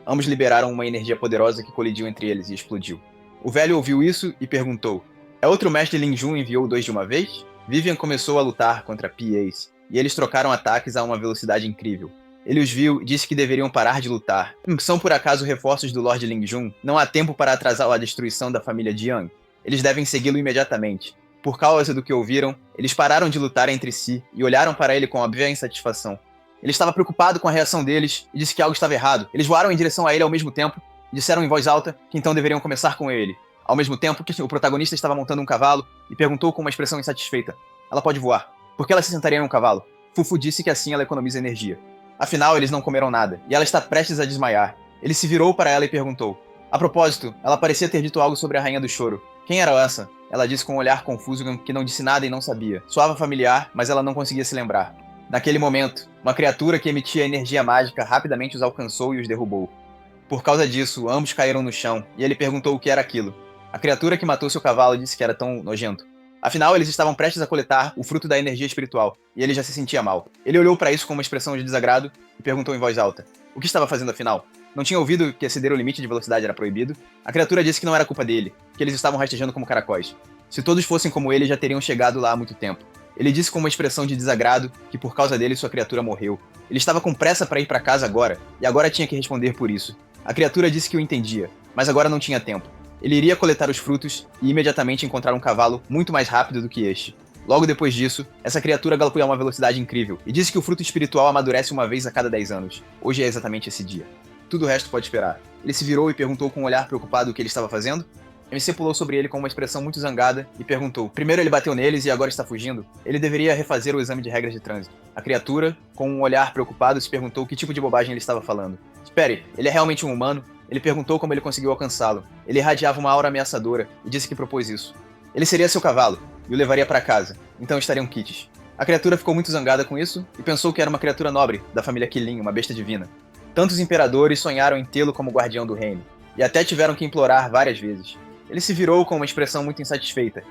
Speaker 1: ambos liberaram uma energia poderosa que colidiu entre eles e explodiu. O velho ouviu isso e perguntou: é outro mestre Ling Jun enviou 2 de uma vez? Vivian começou a lutar contra Pi Ace, e eles trocaram ataques a uma velocidade incrível. Ele os viu e disse que deveriam parar de lutar. São por acaso reforços do Lord Ling Jun? Não há tempo para atrasar a destruição da família Jiang. Eles devem segui-lo imediatamente. Por causa do que ouviram, eles pararam de lutar entre si e olharam para ele com óbvia insatisfação. Ele estava preocupado com a reação deles e disse que algo estava errado. Eles voaram em direção a ele ao mesmo tempo e disseram em voz alta que então deveriam começar com ele. Ao mesmo tempo, o protagonista estava montando um cavalo e perguntou com uma expressão insatisfeita: ela pode voar. Por que ela se sentaria em um cavalo? Fufu disse que assim ela economiza energia. Afinal, eles não comeram nada e ela está prestes a desmaiar. Ele se virou para ela e perguntou: a propósito, ela parecia ter dito algo sobre a Rainha do Choro. Quem era essa? Ela disse com um olhar confuso que não disse nada e não sabia. Soava familiar, mas ela não conseguia se lembrar. Naquele momento, uma criatura que emitia energia mágica rapidamente os alcançou e os derrubou. Por causa disso, ambos caíram no chão, e ele perguntou o que era aquilo. A criatura que matou seu cavalo disse que era tão nojento. Afinal, eles estavam prestes a coletar o fruto da energia espiritual, e ele já se sentia mal. Ele olhou para isso com uma expressão de desagrado e perguntou em voz alta: o que estava fazendo afinal? Não tinha ouvido que exceder o limite de velocidade era proibido? A criatura disse que não era culpa dele, que eles estavam rastejando como caracóis. Se todos fossem como ele, já teriam chegado lá há muito tempo. Ele disse com uma expressão de desagrado que por causa dele sua criatura morreu. Ele estava com pressa para ir para casa agora, e agora tinha que responder por isso. A criatura disse que o entendia, mas agora não tinha tempo. Ele iria coletar os frutos e imediatamente encontrar um cavalo muito mais rápido do que este. Logo depois disso, essa criatura galopou a uma velocidade incrível e disse que o fruto espiritual amadurece uma vez a cada 10 anos. Hoje é exatamente esse dia. Tudo o resto pode esperar. Ele se virou e perguntou com um olhar preocupado o que ele estava fazendo. MC pulou sobre ele com uma expressão muito zangada e perguntou: primeiro ele bateu neles e agora está fugindo? Ele deveria refazer o exame de regras de trânsito. A criatura, com um olhar preocupado, se perguntou que tipo de bobagem ele estava falando. Espere, ele é realmente um humano? Ele perguntou como ele conseguiu alcançá-lo. Ele irradiava uma aura ameaçadora e disse que propôs isso. Ele seria seu cavalo e o levaria para casa, então estariam quites. A criatura ficou muito zangada com isso e pensou que era uma criatura nobre, da família Qilin, uma besta divina. Tantos imperadores sonharam em tê-lo como guardião do reino, e até tiveram que implorar várias vezes. Ele se virou com uma expressão muito insatisfeita,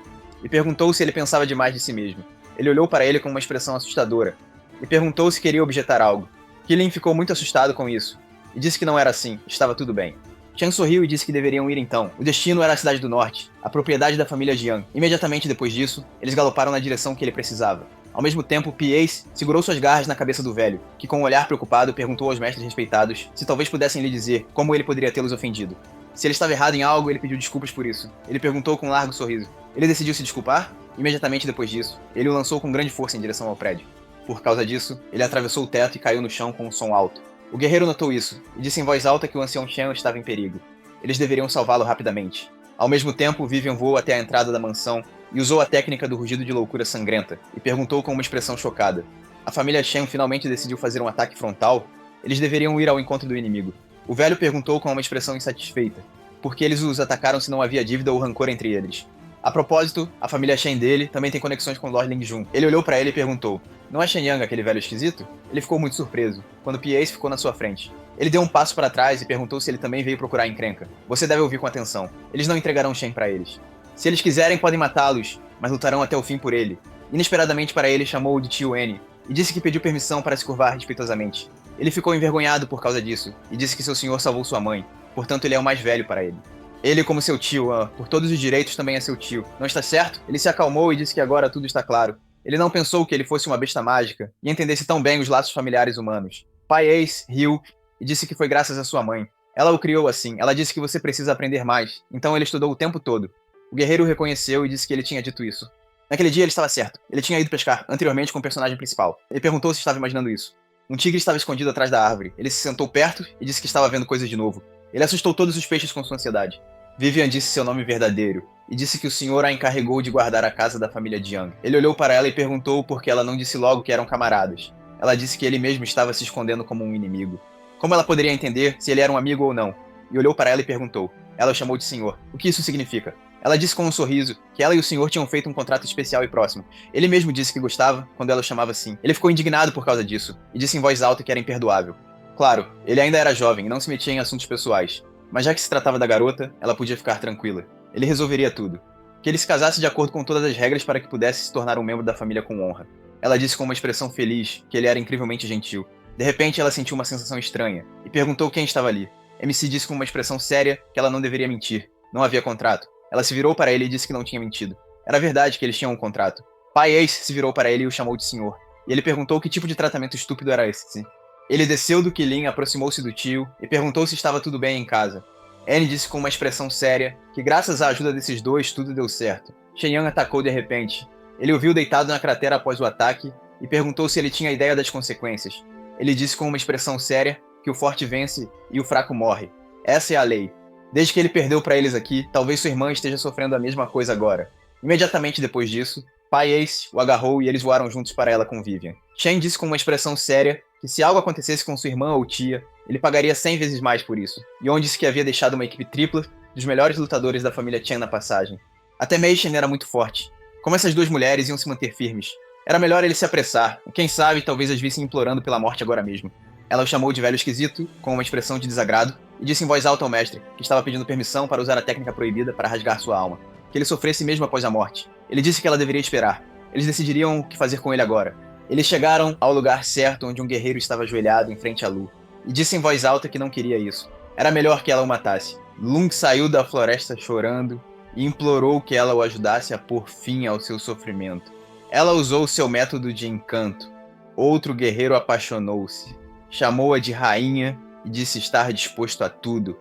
Speaker 1: e perguntou se ele pensava demais de si mesmo. Ele olhou para ele com uma expressão assustadora, e perguntou se queria objetar algo. Qilin ficou muito assustado com isso, e disse que não era assim, estava tudo bem. Chen sorriu e disse que deveriam ir então. O destino era a cidade do norte, a propriedade da família Jiang. Imediatamente depois disso, eles galoparam na direção que ele precisava. Ao mesmo tempo, Pies segurou suas garras na cabeça do velho, que com um olhar preocupado perguntou aos mestres respeitados se talvez pudessem lhe dizer como ele poderia tê-los ofendido. Se ele estava errado em algo, ele pediu desculpas por isso. Ele perguntou com um largo sorriso. Ele decidiu se desculpar? Imediatamente depois disso, ele o lançou com grande força em direção ao prédio. Por causa disso, ele atravessou o teto e caiu no chão com um som alto. O guerreiro notou isso, e disse em voz alta que o ancião Chen estava em perigo. Eles deveriam salvá-lo rapidamente. Ao mesmo tempo, Vivian voou até a entrada da mansão e usou a técnica do rugido de loucura sangrenta, e perguntou com uma expressão chocada. A família Chen finalmente decidiu fazer um ataque frontal? Eles deveriam ir ao encontro do inimigo. O velho perguntou com uma expressão insatisfeita, porque eles os atacaram se não havia dívida ou rancor entre eles. A propósito, a família Shen dele também tem conexões com Lord Ling Jun. Ele olhou para ele e perguntou: não é Shen Yang aquele velho esquisito? Ele ficou muito surpreso, quando Pies ficou na sua frente. Ele deu um passo para trás e perguntou se ele também veio procurar encrenca. Você deve ouvir com atenção. Eles não entregarão Shen para eles. Se eles quiserem, podem matá-los, mas lutarão até o fim por ele. Inesperadamente para ele, chamou-o de tio N, e disse que pediu permissão para se curvar respeitosamente. Ele ficou envergonhado por causa disso, e disse que seu senhor salvou sua mãe, portanto ele é o mais velho para ele. Ele, como seu tio, por todos os direitos, também é seu tio. Não está certo? Ele se acalmou e disse que agora tudo está claro. Ele não pensou que ele fosse uma besta mágica e entendesse tão bem os laços familiares humanos. Pai Ace riu e disse que foi graças à sua mãe. Ela o criou assim. Ela disse que você precisa aprender mais. Então ele estudou o tempo todo. O guerreiro o reconheceu e disse que ele tinha dito isso. Naquele dia ele estava certo. Ele tinha ido pescar, anteriormente com o personagem principal. Ele perguntou se estava imaginando isso. Um tigre estava escondido atrás da árvore. Ele se sentou perto e disse que estava vendo coisas de novo. Ele assustou todos os peixes com sua ansiedade. Vivian disse seu nome verdadeiro, e disse que o senhor a encarregou de guardar a casa da família Jiang. Ele olhou para ela e perguntou por que ela não disse logo que eram camaradas. Ela disse que ele mesmo estava se escondendo como um inimigo. Como ela poderia entender se ele era um amigo ou não? E olhou para ela e perguntou. Ela o chamou de senhor. O que isso significa? Ela disse com um sorriso que ela e o senhor tinham feito um contrato especial e próximo. Ele mesmo disse que gostava quando ela o chamava assim. Ele ficou indignado por causa disso, e disse em voz alta que era imperdoável. Claro, ele ainda era jovem e não se metia em assuntos pessoais. Mas já que se tratava da garota, ela podia ficar tranquila. Ele resolveria tudo. Que ele se casasse de acordo com todas as regras para que pudesse se tornar um membro da família com honra. Ela disse com uma expressão feliz que ele era incrivelmente gentil. De repente ela sentiu uma sensação estranha e perguntou quem estava ali. MC disse com uma expressão séria que ela não deveria mentir. Não havia contrato. Ela se virou para ele e disse que não tinha mentido. Era verdade que eles tinham um contrato. Pai Ace se virou para ele e o chamou de senhor. E ele perguntou que tipo de tratamento estúpido era esse. Ele desceu do Qilin, aproximou-se do tio e perguntou se estava tudo bem em casa. Anne disse com uma expressão séria que graças à ajuda desses dois tudo deu certo. Shen Yang atacou de repente. Ele o viu deitado na cratera após o ataque e perguntou se ele tinha ideia das consequências. Ele disse com uma expressão séria que o forte vence e o fraco morre. Essa é a lei. Desde que ele perdeu para eles aqui, talvez sua irmã esteja sofrendo a mesma coisa agora. Imediatamente depois disso, Pai Ace o agarrou e eles voaram juntos para ela com Vivian. Shen disse com uma expressão séria que se algo acontecesse com sua irmã ou tia, ele pagaria 100 vezes mais por isso. Yon disse que havia deixado uma equipe tripla dos melhores lutadores da família Chen na passagem. Até Mei Shen era muito forte. Como essas duas mulheres iam se manter firmes? Era melhor ele se apressar, quem sabe talvez as vissem implorando pela morte agora mesmo. Ela o chamou de velho esquisito, com uma expressão de desagrado, e disse em voz alta ao mestre, que estava pedindo permissão para usar a técnica proibida para rasgar sua alma, que ele sofresse mesmo após a morte. Ele disse que ela deveria esperar. Eles decidiriam o que fazer com ele agora. Eles chegaram ao lugar certo onde um guerreiro estava ajoelhado em frente a Lu, e disse em voz alta que não queria isso. Era melhor que ela o matasse. Lung saiu da floresta chorando e implorou que ela o ajudasse a pôr fim ao seu sofrimento. Ela usou seu método de encanto. Outro guerreiro apaixonou-se. Chamou-a de rainha e disse estar disposto a tudo.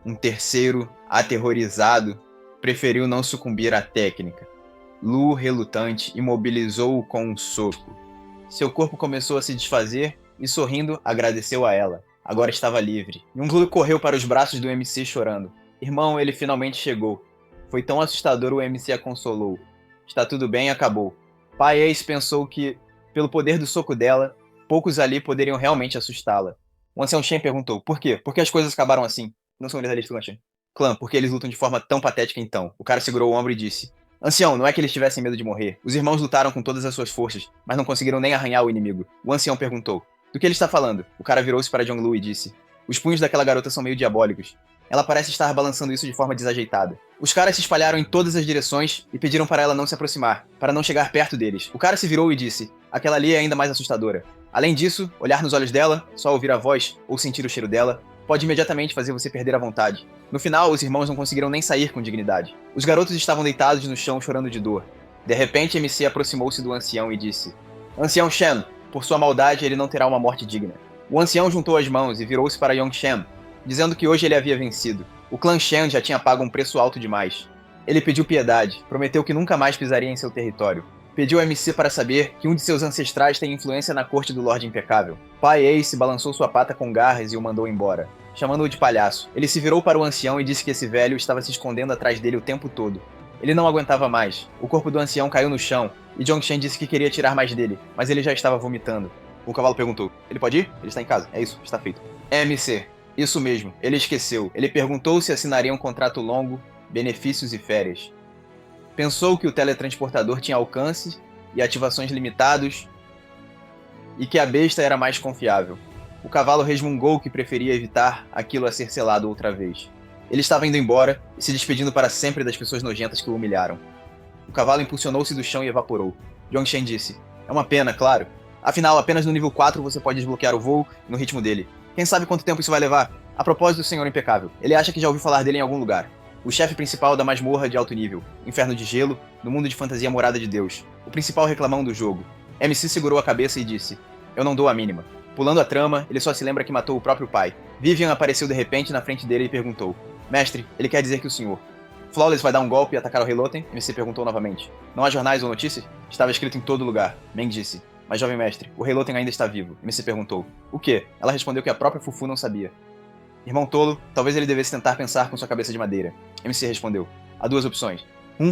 Speaker 1: Um terceiro, aterrorizado, preferiu não sucumbir à técnica. Lu, relutante, imobilizou-o com um soco. Seu corpo começou a se desfazer e, sorrindo, agradeceu a ela. Agora estava livre. Yunglu correu para os braços do MC chorando. Irmão, ele finalmente chegou. Foi tão assustador, o MC a consolou. Está tudo bem, acabou. Pai Ace pensou que, pelo poder do soco dela, poucos ali poderiam realmente assustá-la. O ancião Shen perguntou, por quê? Por que as coisas acabaram assim? Não são eles clã Shen. Clã, porque eles lutam de forma tão patética então. O cara segurou o ombro e disse, ancião, não é que eles tivessem medo de morrer. Os irmãos lutaram com todas as suas forças, mas não conseguiram nem arranhar o inimigo. O ancião perguntou, do que ele está falando? O cara virou-se para Jong Lu e disse, os punhos daquela garota são meio diabólicos. Ela parece estar balançando isso de forma desajeitada. Os caras se espalharam em todas as direções e pediram para ela não se aproximar, para não chegar perto deles. O cara se virou e disse, aquela ali é ainda mais assustadora. Além disso, olhar nos olhos dela, só ouvir a voz ou sentir o cheiro dela, pode imediatamente fazer você perder a vontade. No final, os irmãos não conseguiram nem sair com dignidade. Os garotos estavam deitados no chão chorando de dor. De repente, MC aproximou-se do ancião e disse, Ancião Shen, por sua maldade ele não terá uma morte digna. O ancião juntou as mãos e virou-se para Yong Shen, dizendo que hoje ele havia vencido. O clã Shen já tinha pago um preço alto demais. Ele pediu piedade, prometeu que nunca mais pisaria em seu território. Pediu ao MC para saber que um de seus ancestrais tem influência na corte do Lorde Impecável. Pai Ace balançou sua pata com garras e o mandou embora, chamando-o de palhaço. Ele se virou para o ancião e disse que esse velho estava se escondendo atrás dele o tempo todo. Ele não aguentava mais. O corpo do ancião caiu no chão, e Jong Shen disse que queria tirar mais dele, mas ele já estava vomitando. O cavalo perguntou, ele pode ir? Ele está em casa. É isso, está feito. MC. Isso mesmo, ele esqueceu. Ele perguntou se assinaria um contrato longo, benefícios e férias. Pensou que o teletransportador tinha alcance e ativações limitados e que a besta era mais confiável. O cavalo resmungou que preferia evitar aquilo a ser selado outra vez. Ele estava indo embora e se despedindo para sempre das pessoas nojentas que o humilharam. O cavalo impulsionou-se do chão e evaporou. Jong Shen disse, é uma pena, claro. Afinal, apenas no nível 4 você pode desbloquear o voo no ritmo dele. Quem sabe quanto tempo isso vai levar? A propósito do Senhor Impecável, ele acha que já ouviu falar dele em algum lugar. O chefe principal da masmorra de alto nível, Inferno de Gelo, no mundo de fantasia Morada de Deus. O principal reclamão do jogo. MC segurou a cabeça e disse, eu não dou a mínima. Pulando a trama, ele só se lembra que matou o próprio pai. Vivian apareceu de repente na frente dele e perguntou, mestre, ele quer dizer que o senhor... Flawless vai dar um golpe e atacar o Rei Loten? MC perguntou novamente. Não há jornais ou notícias? Estava escrito em todo lugar. Meng disse. Mas, jovem mestre, o Rei Loten ainda está vivo. MC perguntou. O quê? Ela respondeu que a própria Fufu não sabia. Irmão tolo, talvez ele devesse tentar pensar com sua cabeça de madeira. MC respondeu. Há duas opções.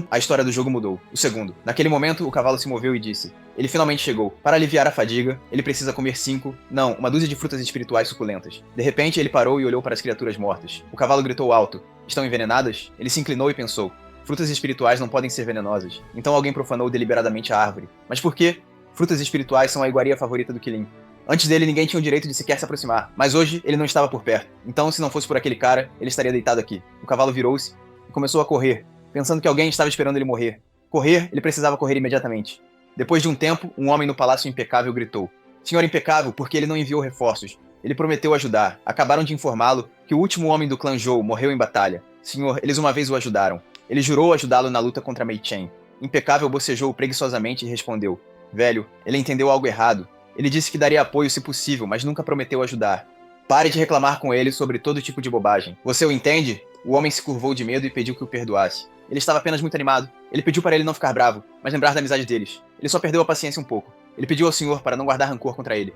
Speaker 1: A história do jogo mudou. O segundo. Naquele momento, o cavalo se moveu e disse. Ele finalmente chegou. Para aliviar a fadiga, ele precisa comer 5, não, uma dúzia de frutas espirituais suculentas. De repente, ele parou e olhou para as criaturas mortas. O cavalo gritou alto. Estão envenenadas? Ele se inclinou e pensou. Frutas espirituais não podem ser venenosas. Então alguém profanou deliberadamente a árvore. Mas por quê? Frutas espirituais são a iguaria favorita do Qilin. Antes dele, ninguém tinha o direito de sequer se aproximar. Mas hoje, ele não estava por perto. Então, se não fosse por aquele cara, ele estaria deitado aqui. O cavalo virou-se e começou a correr, pensando que alguém estava esperando ele morrer. Correr, ele precisava correr imediatamente. Depois de um tempo, um homem no Palácio Impecável gritou. Senhor Impecável, por que ele não enviou reforços? Ele prometeu ajudar. Acabaram de informá-lo que o último homem do clã Zhou morreu em batalha. Senhor, eles uma vez o ajudaram. Ele jurou ajudá-lo na luta contra Mei Chen. Impecável bocejou preguiçosamente e respondeu. Velho, ele entendeu algo errado. Ele disse que daria apoio se possível, mas nunca prometeu ajudar. Pare de reclamar com ele sobre todo tipo de bobagem. Você o entende? O homem se curvou de medo e pediu que o perdoasse. Ele estava apenas muito animado. Ele pediu para ele não ficar bravo, mas lembrar da amizade deles. Ele só perdeu a paciência um pouco. Ele pediu ao senhor para não guardar rancor contra ele.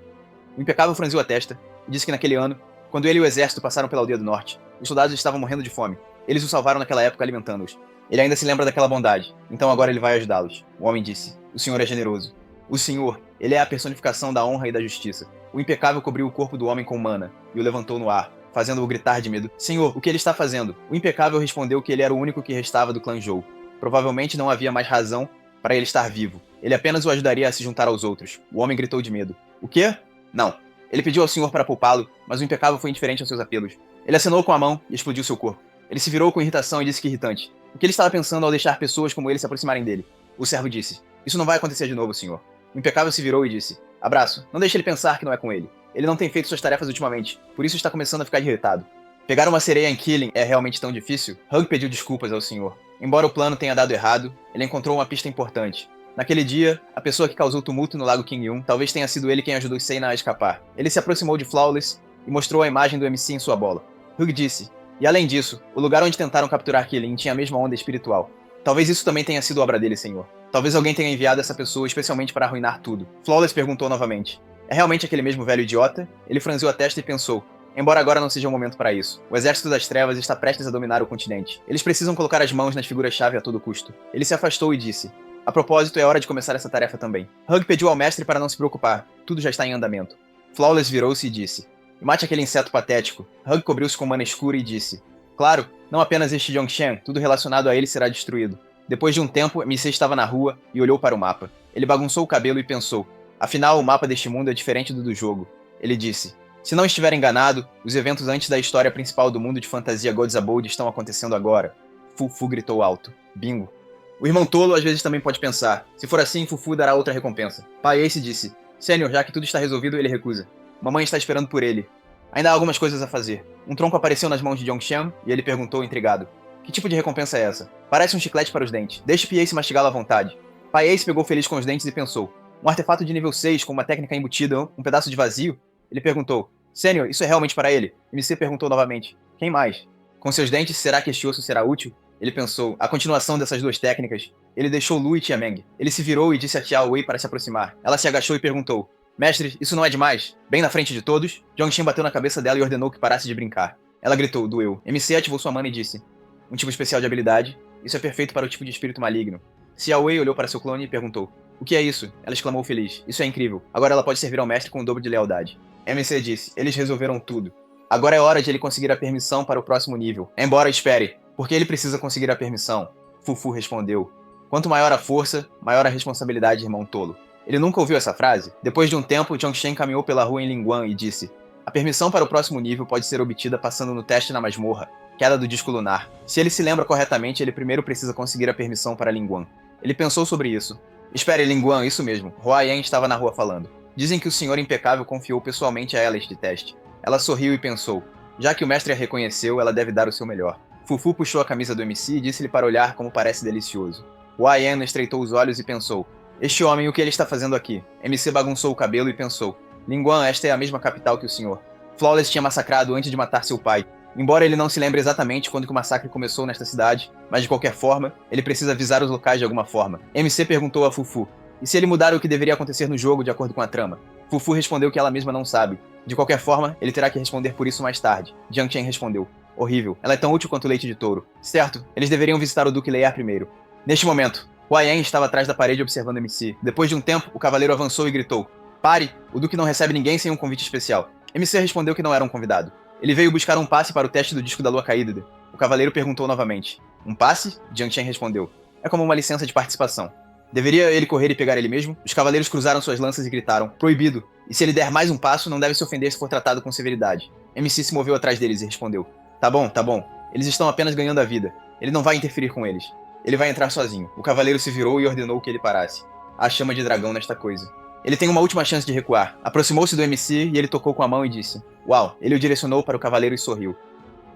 Speaker 1: O Impecável franziu a testa e disse que naquele ano, quando ele e o exército passaram pela aldeia do norte, os soldados estavam morrendo de fome. Eles o salvaram naquela época alimentando-os. Ele ainda se lembra daquela bondade, então agora ele vai ajudá-los. O homem disse, o senhor é generoso. O senhor, ele é a personificação da honra e da justiça. O Impecável cobriu o corpo do homem com mana e o levantou no ar, fazendo-o gritar de medo. Senhor, o que ele está fazendo? O Impecável respondeu que ele era o único que restava do clã Zhou. Provavelmente não havia mais razão para ele estar vivo. Ele apenas o ajudaria a se juntar aos outros. O homem gritou de medo. O quê? Não. Ele pediu ao senhor para poupá-lo, mas o Impecável foi indiferente aos seus apelos. Ele acenou com a mão e explodiu seu corpo. Ele se virou com irritação e disse que irritante. O que ele estava pensando ao deixar pessoas como ele se aproximarem dele? O servo disse. Isso não vai acontecer de novo, senhor. O Impecável se virou e disse. Abraço. Não deixe ele pensar que não é com ele. Ele não tem feito suas tarefas ultimamente, por isso está começando a ficar irritado. Pegar uma sereia em Killing é realmente tão difícil? Hug pediu desculpas ao senhor. Embora o plano tenha dado errado, ele encontrou uma pista importante. Naquele dia, a pessoa que causou tumulto no lago Qingyun talvez tenha sido ele quem ajudou Seina a escapar. Ele se aproximou de Flawless e mostrou a imagem do MC em sua bola. Hug disse, e além disso, o lugar onde tentaram capturar Killing tinha a mesma onda espiritual. Talvez isso também tenha sido obra dele, senhor. Talvez alguém tenha enviado essa pessoa especialmente para arruinar tudo. Flawless perguntou novamente. É realmente aquele mesmo velho idiota? Ele franziu a testa e pensou. embora agora não seja o momento para isso. O Exército das Trevas está prestes a dominar o continente. Eles precisam colocar as mãos nas figuras-chave a todo custo. Ele se afastou e disse: a propósito, é hora de começar essa tarefa também. Hug pediu ao mestre para não se preocupar. Tudo já está em andamento. Flawless virou-se e disse: mate aquele inseto patético. Hug cobriu-se com mana escura e disse: claro, não apenas este Zhongxian, tudo relacionado a ele será destruído. Depois de um tempo, MC estava na rua e olhou para o mapa. Ele bagunçou o cabelo e pensou: afinal, o mapa deste mundo é diferente do jogo. Ele disse: se não estiver enganado, os eventos antes da história principal do mundo de fantasia Gods Abode estão acontecendo agora. Fufu gritou alto. Bingo. O irmão tolo às vezes também pode pensar: se for assim, Fufu dará outra recompensa. Pai Ace disse: Sênior, já que tudo está resolvido, ele recusa. Mamãe está esperando por ele. Ainda há algumas coisas a fazer. Um tronco apareceu nas mãos de Zhongxian e ele perguntou intrigado: que tipo de recompensa é essa? Parece um chiclete para os dentes. Deixe Pai Ace mastigá-lo à vontade. Pai Ace pegou feliz com os dentes e pensou: um artefato de nível 6 com uma técnica embutida, um pedaço de vazio? Ele perguntou: Sênior, isso é realmente para ele? MC perguntou novamente: quem mais? Com seus dentes, será que este osso será útil? Ele pensou: a continuação dessas duas técnicas. Ele deixou Lu e Tia Meng. Ele se virou e disse a Tia Wei para se aproximar. Ela se agachou e perguntou: mestre, isso não é demais? Bem na frente de todos, Zhongxian bateu na cabeça dela e ordenou que parasse de brincar. Ela gritou: doeu. MC ativou sua mana e disse: um tipo especial de habilidade. Isso é perfeito para o tipo de espírito maligno. Tia Wei olhou para seu clone e perguntou: o que é isso? Ela exclamou feliz: isso é incrível. Agora ela pode servir ao mestre com o dobro de lealdade. MC disse: eles resolveram tudo. Agora é hora de ele conseguir a permissão para o próximo nível. Embora espere, porque ele precisa conseguir a permissão. Fufu respondeu: quanto maior a força, maior a responsabilidade, irmão tolo. Ele nunca ouviu essa frase? Depois de um tempo, Zhongxian caminhou pela rua em Linguan e disse: a permissão para o próximo nível pode ser obtida passando no teste na masmorra, queda do disco lunar. Se ele se lembra corretamente, ele primeiro precisa conseguir a permissão para Linguan. Ele pensou sobre isso. Espere, Linguan, isso mesmo. Hua Yan estava na rua falando. Dizem que o senhor impecável confiou pessoalmente a ela este teste. Ela sorriu e pensou: já que o mestre a reconheceu, ela deve dar o seu melhor. Fufu puxou a camisa do MC e disse-lhe para olhar como parece delicioso. Hua Yan estreitou os olhos e pensou: este homem, o que ele está fazendo aqui? MC bagunçou o cabelo e pensou: Linguan, esta é a mesma capital que o senhor. Flawless tinha massacrado antes de matar seu pai. Embora ele não se lembre exatamente quando que o massacre começou nesta cidade, mas de qualquer forma, ele precisa avisar os locais de alguma forma. MC perguntou a Fufu: e se ele mudar o que deveria acontecer no jogo de acordo com a trama? Fufu respondeu que ela mesma não sabe. De qualquer forma, ele terá que responder por isso mais tarde. Zhongxian respondeu: horrível, ela é tão útil quanto o leite de touro. Certo, eles deveriam visitar o Duque Leia primeiro. Neste momento, Hua Yan estava atrás da parede observando MC. Depois de um tempo, o cavaleiro avançou e gritou: pare, o Duque não recebe ninguém sem um convite especial. MC respondeu que não era um convidado. Ele veio buscar um passe para o teste do disco da lua caída. O cavaleiro perguntou novamente: um passe? Zhongxian respondeu: é como uma licença de participação. Deveria ele correr e pegar ele mesmo? Os cavaleiros cruzaram suas lanças e gritaram: proibido! E se ele der mais um passo, não deve se ofender se for tratado com severidade. MC se moveu atrás deles e respondeu: tá bom, tá bom. Eles estão apenas ganhando a vida. Ele não vai interferir com eles. Ele vai entrar sozinho. O cavaleiro se virou e ordenou que ele parasse. Há chama de dragão nesta coisa. Ele tem uma última chance de recuar. Aproximou-se do MC e ele tocou com a mão e disse: uau! Ele o direcionou para o cavaleiro e sorriu.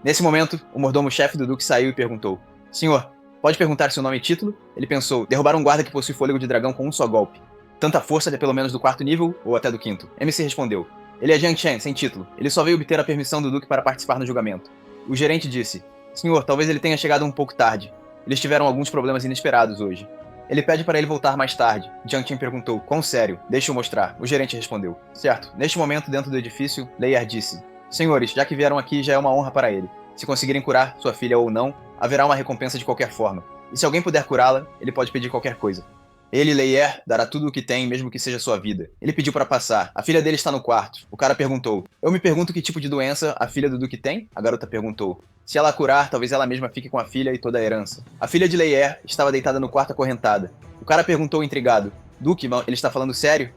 Speaker 1: Nesse momento, o mordomo-chefe do Duque saiu e perguntou: senhor, pode perguntar seu nome e título? Ele pensou: derrubar um guarda que possui fôlego de dragão com um só golpe. Tanta força é pelo menos do 4º nível ou até do 5º? MC respondeu: ele é Zhongxian, sem título. Ele só veio obter a permissão do Duque para participar no julgamento. O gerente disse: senhor, talvez ele tenha chegado um pouco tarde. Eles tiveram alguns problemas inesperados hoje. Ele pede para ele voltar mais tarde. Zhongxian perguntou: quão sério? Deixa eu mostrar. O gerente respondeu: certo. Neste momento, dentro do edifício, Leia disse: senhores, já que vieram aqui, já é uma honra para ele. Se conseguirem curar sua filha ou não, haverá uma recompensa de qualquer forma. E se alguém puder curá-la, ele pode pedir qualquer coisa. Ele, Leia, dará tudo o que tem, mesmo que seja sua vida. Ele pediu para passar. A filha dele está no quarto. O cara perguntou: eu me pergunto que tipo de doença a filha do Duque tem? A garota perguntou: se ela a curar, talvez ela mesma fique com a filha e toda a herança. A filha de Leia estava deitada no quarto acorrentada. O cara perguntou intrigado: Duque, ele está falando sério?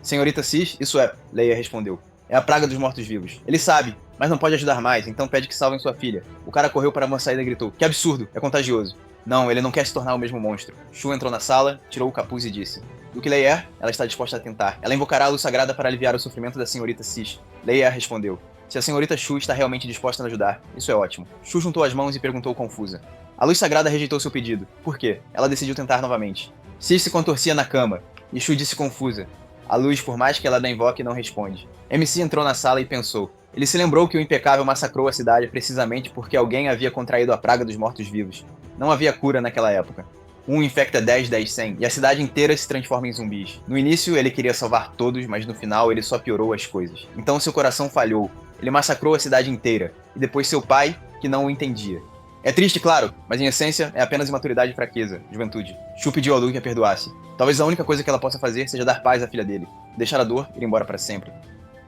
Speaker 1: Senhorita Cis, isso é, Leia respondeu. É a praga dos mortos-vivos. Ele sabe, mas não pode ajudar mais, então pede que salvem sua filha. O cara correu para uma saída e gritou: que absurdo, é contagioso. Não, ele não quer se tornar o mesmo monstro. Shu entrou na sala, tirou o capuz e disse: Duque Leia, ela está disposta a tentar. Ela invocará a luz sagrada para aliviar o sofrimento da senhorita Cis. Leia respondeu: se a senhorita Shu está realmente disposta a ajudar, isso é ótimo. Shu juntou as mãos e perguntou confusa: a luz sagrada rejeitou seu pedido. Por quê? Ela decidiu tentar novamente. Cis se contorcia na cama, e Shu disse confusa: a luz, por mais que ela da invoque, não responde. MC entrou na sala e pensou. Ele se lembrou que o Impecável massacrou a cidade precisamente porque alguém havia contraído a praga dos mortos-vivos. Não havia cura naquela época. Um infecta 10, 10, 100, e a cidade inteira se transforma em zumbis. No início ele queria salvar todos, mas no final ele só piorou as coisas. Então seu coração falhou. Ele massacrou a cidade inteira, e depois seu pai, que não o entendia. É triste, claro, mas em essência é apenas imaturidade e fraqueza, juventude. Shu pediu a Lu que a perdoasse. Talvez a única coisa que ela possa fazer seja dar paz à filha dele, deixar a dor ir embora para sempre.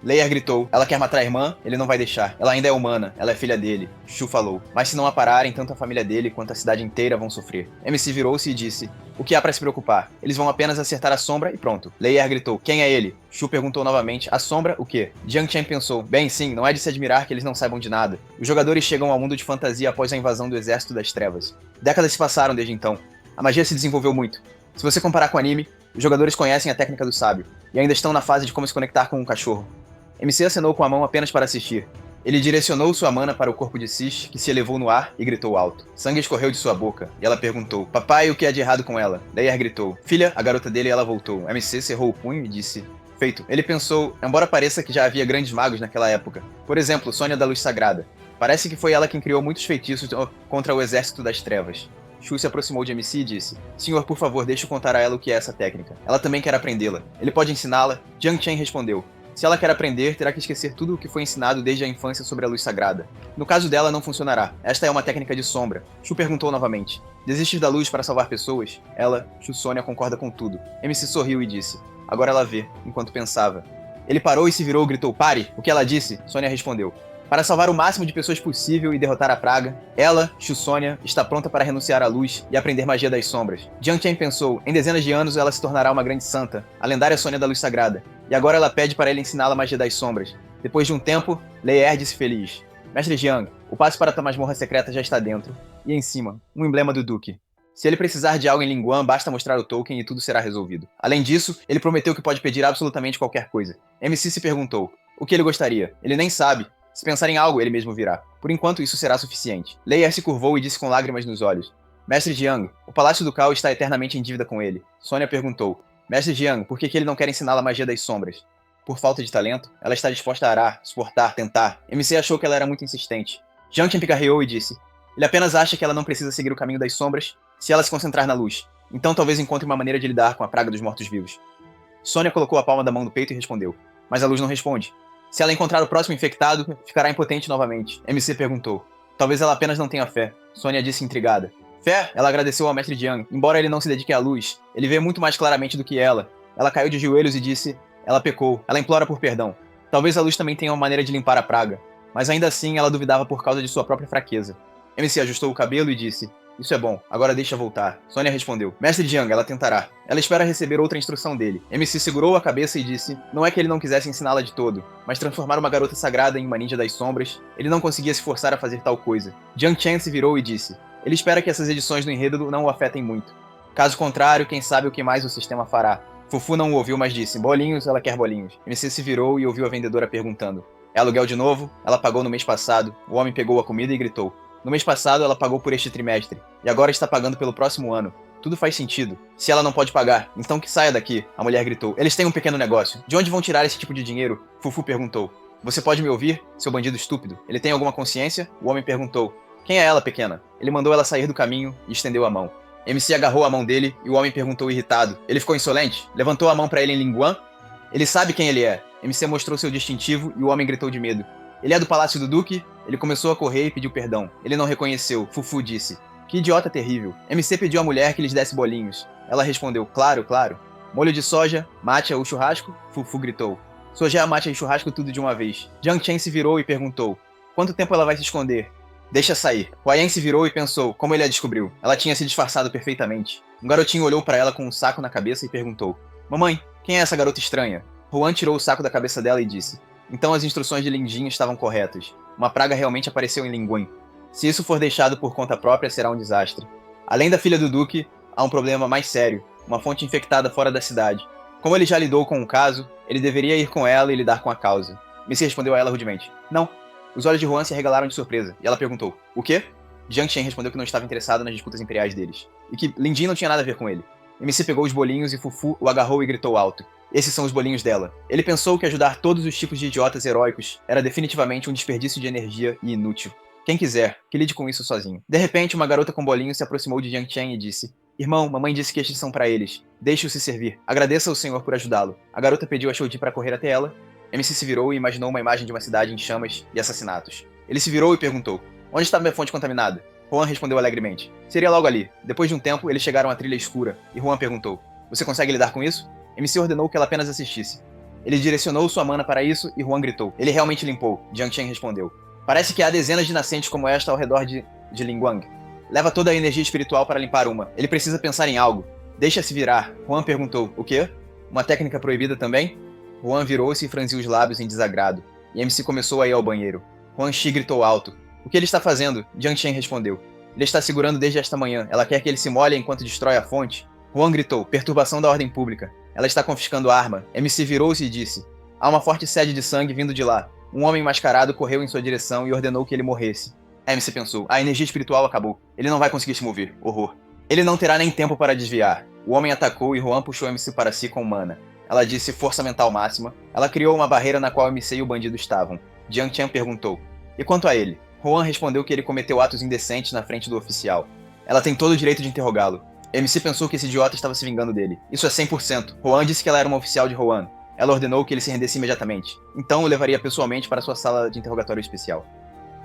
Speaker 1: Leia gritou, ela quer matar a irmã, ele não vai deixar. Ela ainda é humana, ela é filha dele. Shu falou, mas se não a pararem, tanto a família dele quanto a cidade inteira vão sofrer. MC virou-se e disse, o que há para se preocupar? Eles vão apenas acertar a sombra e pronto. Leia gritou, quem é ele? Shu perguntou novamente, a sombra, o quê? Jiang Chen pensou, bem sim, não é de se admirar que eles não saibam de nada. Os jogadores chegam ao mundo de fantasia após a invasão do Exército das Trevas. Décadas se passaram desde então. A magia se desenvolveu muito. Se você comparar com o anime, os jogadores conhecem a técnica do sábio, e ainda estão na fase de como se conectar com um cachorro. MC acenou com a mão apenas para assistir. Ele direcionou sua mana para o corpo de Cis, que se elevou no ar e gritou alto. Sangue escorreu de sua boca, e ela perguntou, papai, o que há de errado com ela? Leia gritou, filha, a garota dele, e ela voltou. MC cerrou o punho e disse, feito. Ele pensou, embora pareça que já havia grandes magos naquela época. Por exemplo, Sônia da Luz Sagrada. Parece que foi ela quem criou muitos feitiços contra o Exército das Trevas. Shu se aproximou de MC e disse, senhor, por favor, deixe eu contar a ela o que é essa técnica. Ela também quer aprendê-la. Ele pode ensiná-la? Jiang Chen respondeu, se ela quer aprender, terá que esquecer tudo o que foi ensinado desde a infância sobre a luz sagrada. No caso dela, não funcionará. Esta é uma técnica de sombra. Shu perguntou novamente. Desistir da luz para salvar pessoas? Ela, Shu Sônia, concorda com tudo. MC sorriu e disse. Agora ela vê, enquanto pensava. Ele parou e se virou e gritou, pare! O que ela disse? Sônia respondeu. Para salvar o máximo de pessoas possível e derrotar a praga, ela, Shu Sônia, está pronta para renunciar à luz e aprender magia das sombras. Jiang Chen pensou, em dezenas de anos ela se tornará uma grande santa, a lendária Sônia da Luz Sagrada, e agora ela pede para ele ensiná-la a magia das sombras. Depois de um tempo, Leier disse feliz, Mestre Jiang, o passe para a masmorra secreta já está dentro, e em cima, um emblema do Duque. Se ele precisar de algo em Linguan, basta mostrar o token e tudo será resolvido. Além disso, ele prometeu que pode pedir absolutamente qualquer coisa. MC se perguntou, o que ele gostaria? Ele nem sabe. Se pensar em algo, ele mesmo virá. Por enquanto, isso será suficiente. Leier se curvou e disse com lágrimas nos olhos. Mestre Jiang, o Palácio do Caos está eternamente em dívida com ele. Sônia perguntou. Mestre Jiang, por que ele não quer ensiná-la a magia das sombras? Por falta de talento, ela está disposta a arar, suportar, tentar. MC achou que ela era muito insistente. Jiang Chen picarreou e disse. Ele apenas acha que ela não precisa seguir o caminho das sombras se ela se concentrar na luz. Então talvez encontre uma maneira de lidar com a praga dos mortos-vivos. Sônia colocou a palma da mão no peito e respondeu. Mas a luz não responde. Se ela encontrar o próximo infectado, ficará impotente novamente. MC perguntou. Talvez ela apenas não tenha fé. Sônia disse intrigada. Fé? Ela agradeceu ao Mestre Jiang. Embora ele não se dedique à luz, ele vê muito mais claramente do que ela. Ela caiu de joelhos e disse... Ela pecou. Ela implora por perdão. Talvez a luz também tenha uma maneira de limpar a praga. Mas ainda assim, ela duvidava por causa de sua própria fraqueza. MC ajustou o cabelo e disse... Isso é bom, agora deixa voltar. Sônia respondeu. Mestre Jiang, ela tentará. Ela espera receber outra instrução dele. MC segurou a cabeça e disse, não é que ele não quisesse ensiná-la de todo, mas transformar uma garota sagrada em uma ninja das sombras, ele não conseguia se forçar a fazer tal coisa. Jiang Chen se virou e disse, ele espera que essas edições do enredo não o afetem muito. Caso contrário, quem sabe o que mais o sistema fará. Fufu não o ouviu, mas disse, bolinhos, ela quer bolinhos. MC se virou e ouviu a vendedora perguntando, é aluguel de novo? Ela pagou no mês passado. O homem pegou a comida e gritou. No mês passado, ela pagou por este trimestre, e agora está pagando pelo próximo ano. Tudo faz sentido. Se ela não pode pagar, então que saia daqui, a mulher gritou. Eles têm um pequeno negócio. De onde vão tirar esse tipo de dinheiro? Fufu perguntou. Você pode me ouvir, seu bandido estúpido? Ele tem alguma consciência? O homem perguntou. Quem é ela, pequena? Ele mandou ela sair do caminho e estendeu a mão. MC agarrou a mão dele e o homem perguntou irritado. Ele ficou insolente? Levantou a mão para ele em Linguan? Ele sabe quem ele é. MC mostrou seu distintivo e o homem gritou de medo. Ele é do Palácio do Duque? Ele começou a correr e pediu perdão. Ele não reconheceu. Fufu disse. Que idiota terrível. MC pediu à mulher que lhes desse bolinhos. Ela respondeu, claro, claro. Molho de soja, mate ou churrasco? Fufu gritou. Soja, mate e churrasco tudo de uma vez. Jiang Chen se virou e perguntou. Quanto tempo ela vai se esconder? Deixa sair. Huayan se virou e pensou, como ele a descobriu. Ela tinha se disfarçado perfeitamente. Um garotinho olhou para ela com um saco na cabeça e perguntou. Mamãe, quem é essa garota estranha? Huan tirou o saco da cabeça dela e disse. Então as instruções de Lindin estavam corretas. Uma praga realmente apareceu em Linguan. Se isso for deixado por conta própria, será um desastre. Além da filha do Duque, há um problema mais sério. Uma fonte infectada fora da cidade. Como ele já lidou com o caso, ele deveria ir com ela e lidar com a causa. Missy respondeu a ela rudemente. Não. Os olhos de Huan se arregalaram de surpresa, e ela perguntou. O quê? Jiang Chen respondeu que não estava interessado nas disputas imperiais deles. E que Lindin não tinha nada a ver com ele. MC pegou os bolinhos e Fufu o agarrou e gritou alto. Esses são os bolinhos dela. Ele pensou que ajudar todos os tipos de idiotas heróicos era definitivamente um desperdício de energia e inútil. Quem quiser, que lide com isso sozinho. De repente, uma garota com bolinhos se aproximou de Jiang Chen e disse. Irmão, mamãe disse que estes são para eles. Deixe-o se servir. Agradeça ao senhor por ajudá-lo. A garota pediu a Shouji para correr até ela, MC se virou e imaginou uma imagem de uma cidade em chamas e assassinatos. Ele se virou e perguntou: onde está minha fonte contaminada? Juan respondeu alegremente: seria logo ali. Depois de um tempo, eles chegaram à trilha escura, e Juan perguntou: você consegue lidar com isso? MC ordenou que ela apenas assistisse. Ele direcionou sua mana para isso e Juan gritou: ele realmente limpou, Jiang Chen respondeu. Parece que há dezenas de nascentes como esta ao redor de Linguang. Leva toda a energia espiritual para limpar uma. Ele precisa pensar em algo. Deixa-se virar. Juan perguntou: o quê? Uma técnica proibida também? Juan virou-se e franziu os lábios em desagrado, e MC começou a ir ao banheiro. Juan Shi gritou alto: o que ele está fazendo? Jiang Chen respondeu: ele está segurando desde esta manhã. Ela quer que ele se molhe enquanto destrói a fonte. Juan gritou: perturbação da ordem pública. Ela está confiscando a arma. MC virou-se e disse: há uma forte sede de sangue vindo de lá. Um homem mascarado correu em sua direção e ordenou que ele morresse. MC pensou: a energia espiritual acabou. Ele não vai conseguir se mover. Horror. Ele não terá nem tempo para desviar. O homem atacou e Juan puxou MC para si com mana. Ela disse força mental máxima. Ela criou uma barreira na qual MC e o bandido estavam. Jiang Chen perguntou: e quanto a ele? Juan respondeu que ele cometeu atos indecentes na frente do oficial. Ela tem todo o direito de interrogá-lo. MC pensou que esse idiota estava se vingando dele. Isso é 100%. Juan disse que ela era uma oficial de Juan. Ela ordenou que ele se rendesse imediatamente. Então o levaria pessoalmente para sua sala de interrogatório especial.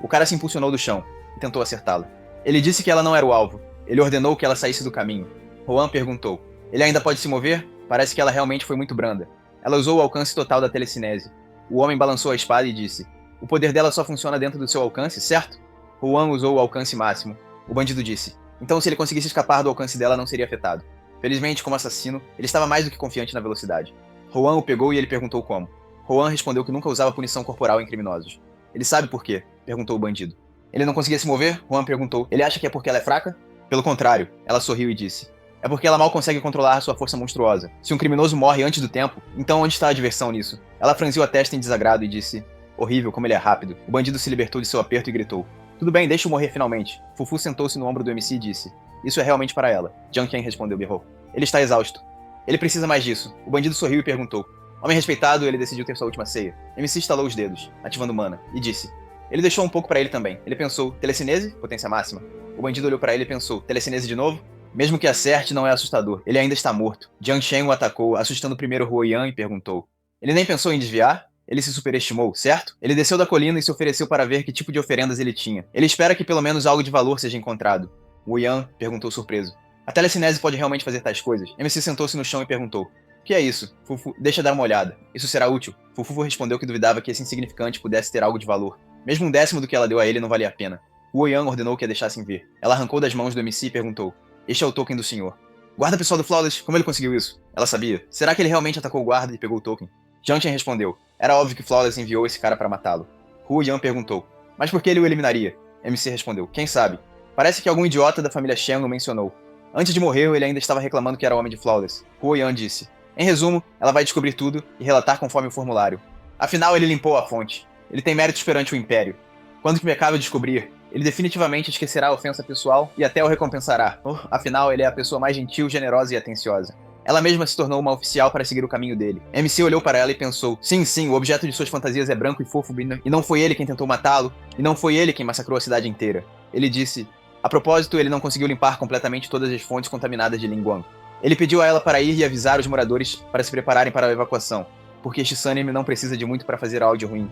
Speaker 1: O cara se impulsionou do chão e tentou acertá-la. Ele disse que ela não era o alvo. Ele ordenou que ela saísse do caminho. Juan perguntou: ele ainda pode se mover? Parece que ela realmente foi muito branda. Ela usou o alcance total da telecinese. O homem balançou a espada e disse: o poder dela só funciona dentro do seu alcance, certo? Juan usou o alcance máximo. O bandido disse: então se ele conseguisse escapar do alcance dela não seria afetado. Felizmente, como assassino, ele estava mais do que confiante na velocidade. Juan o pegou e ele perguntou como. Juan respondeu que nunca usava punição corporal em criminosos. Ele sabe por quê? Perguntou o bandido. Ele não conseguia se mover? Juan perguntou. Ele acha que é porque ela é fraca? Pelo contrário, ela sorriu e disse: é porque ela mal consegue controlar a sua força monstruosa. Se um criminoso morre antes do tempo, então onde está a diversão nisso? Ela franziu a testa em desagrado e disse: horrível como ele é rápido. O bandido se libertou de seu aperto e gritou: tudo bem, deixa-o morrer finalmente. Fufu sentou-se no ombro do MC e disse: isso é realmente para ela. Jiang Chen respondeu berrou: ele está exausto. Ele precisa mais disso. O bandido sorriu e perguntou: homem respeitado, ele decidiu ter sua última ceia. MC estalou os dedos, ativando mana, e disse: ele deixou um pouco para ele também. Ele pensou: telecinese? Potência máxima. O bandido olhou para ele e pensou: telecinese de novo? Mesmo que acerte, não é assustador. Ele ainda está morto. Jiang Chen o atacou, assustando primeiro Huo Yan e perguntou: ele nem pensou em desviar? Ele se superestimou, certo? Ele desceu da colina e se ofereceu para ver que tipo de oferendas ele tinha. Ele espera que pelo menos algo de valor seja encontrado. Huo Yan perguntou surpreso: a telecinese pode realmente fazer tais coisas? MC sentou-se no chão e perguntou: o que é isso? Fufu, deixa dar uma olhada. Isso será útil. Fufu respondeu que duvidava que esse insignificante pudesse ter algo de valor. Mesmo um décimo do que ela deu a ele não valia a pena. Huo Yan ordenou que a deixassem ver. Ela arrancou das mãos do MC e perguntou: este é o token do senhor. Guarda pessoal do Flawless, como ele conseguiu isso? Ela sabia. Será que ele realmente atacou o guarda e pegou o token? Jiang Chen respondeu: era óbvio que Flawless enviou esse cara para matá-lo. Huo Yan perguntou: mas por que ele o eliminaria? MC respondeu: quem sabe? Parece que algum idiota da família Shen o mencionou. Antes de morrer, ele ainda estava reclamando que era o homem de Flawless. Huo Yan disse: em resumo, ela vai descobrir tudo e relatar conforme o formulário. Afinal, ele limpou a fonte. Ele tem méritos perante o Império. Quando que Mecável descobrir, ele definitivamente esquecerá a ofensa pessoal e até o recompensará. Afinal, ele é a pessoa mais gentil, generosa e atenciosa. Ela mesma se tornou uma oficial para seguir o caminho dele. MC olhou para ela e pensou: sim, o objeto de suas fantasias é branco e fofo, e não foi ele quem tentou matá-lo, e não foi ele quem massacrou a cidade inteira. Ele disse: a propósito, ele não conseguiu limpar completamente todas as fontes contaminadas de Linguang. Ele pediu a ela para ir e avisar os moradores para se prepararem para a evacuação, porque este Sunny não precisa de muito para fazer algo de ruim.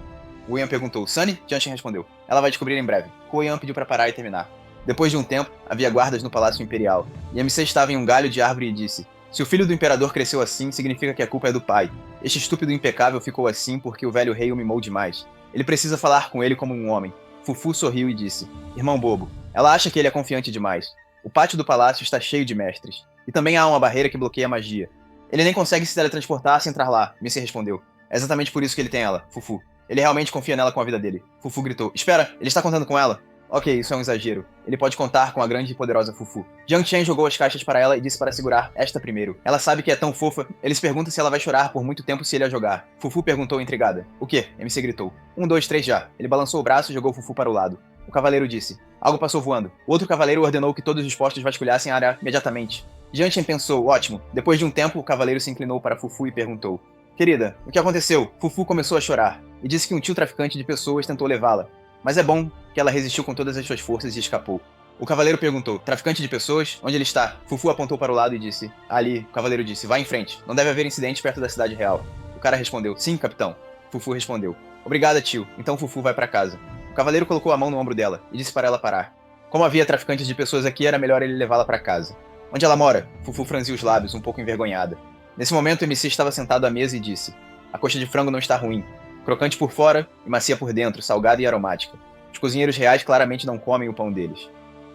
Speaker 1: Huo Yan perguntou: Sunny? Jiang Chen respondeu: ela vai descobrir em breve. Huo Yan pediu para parar e terminar. Depois de um tempo, havia guardas no Palácio Imperial, e MC estava em um galho de árvore e disse: se o filho do imperador cresceu assim, significa que a culpa é do pai. Este estúpido impecável ficou assim porque o velho rei o mimou demais. Ele precisa falar com ele como um homem. Fufu sorriu e disse: irmão bobo, ela acha que ele é confiante demais. O pátio do palácio está cheio de mestres. E também há uma barreira que bloqueia a magia. Ele nem consegue se teletransportar sem entrar lá, MC respondeu. É exatamente por isso que ele tem ela, Fufu. Ele realmente confia nela com a vida dele. Fufu gritou: espera, ele está contando com ela? Ok, isso é um exagero. Ele pode contar com a grande e poderosa Fufu. Jiang Chen jogou as caixas para ela e disse para segurar esta primeiro. Ela sabe que é tão fofa, ele se pergunta se ela vai chorar por muito tempo se ele a jogar. Fufu perguntou intrigada. O quê? MC gritou. 1, 2, 3 já. Ele balançou o braço e jogou Fufu para o lado. O cavaleiro disse: algo passou voando. O outro cavaleiro ordenou que todos os postos vasculhassem a área imediatamente. Jiang Chen pensou: ótimo. Depois de um tempo, o cavaleiro se inclinou para Fufu e perguntou: querida, o que aconteceu? Fufu começou a chorar e disse que um tio traficante de pessoas tentou levá-la. Mas é bom que ela resistiu com todas as suas forças e escapou. O cavaleiro perguntou: traficante de pessoas? Onde ele está? Fufu apontou para o lado e disse: ali. O cavaleiro disse: vá em frente. Não deve haver incidente perto da cidade real. O cara respondeu: sim, capitão. Fufu respondeu. Obrigada, tio. Então Fufu vai para casa. O cavaleiro colocou a mão no ombro dela e disse para ela parar. Como havia traficantes de pessoas aqui, era melhor ele levá-la para casa. Onde ela mora? Fufu franziu os lábios, um pouco envergonhada. Nesse momento, MC estava sentado à mesa e disse: A coxa de frango não está ruim. Crocante por fora e macia por dentro, salgada e aromática. Os cozinheiros reais claramente não comem o pão deles.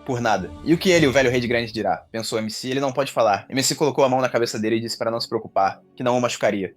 Speaker 1: Por nada. E o que ele, o velho rei de Grande, dirá? Pensou MC, ele não pode falar. MC colocou a mão na cabeça dele e disse para não se preocupar, que não o machucaria.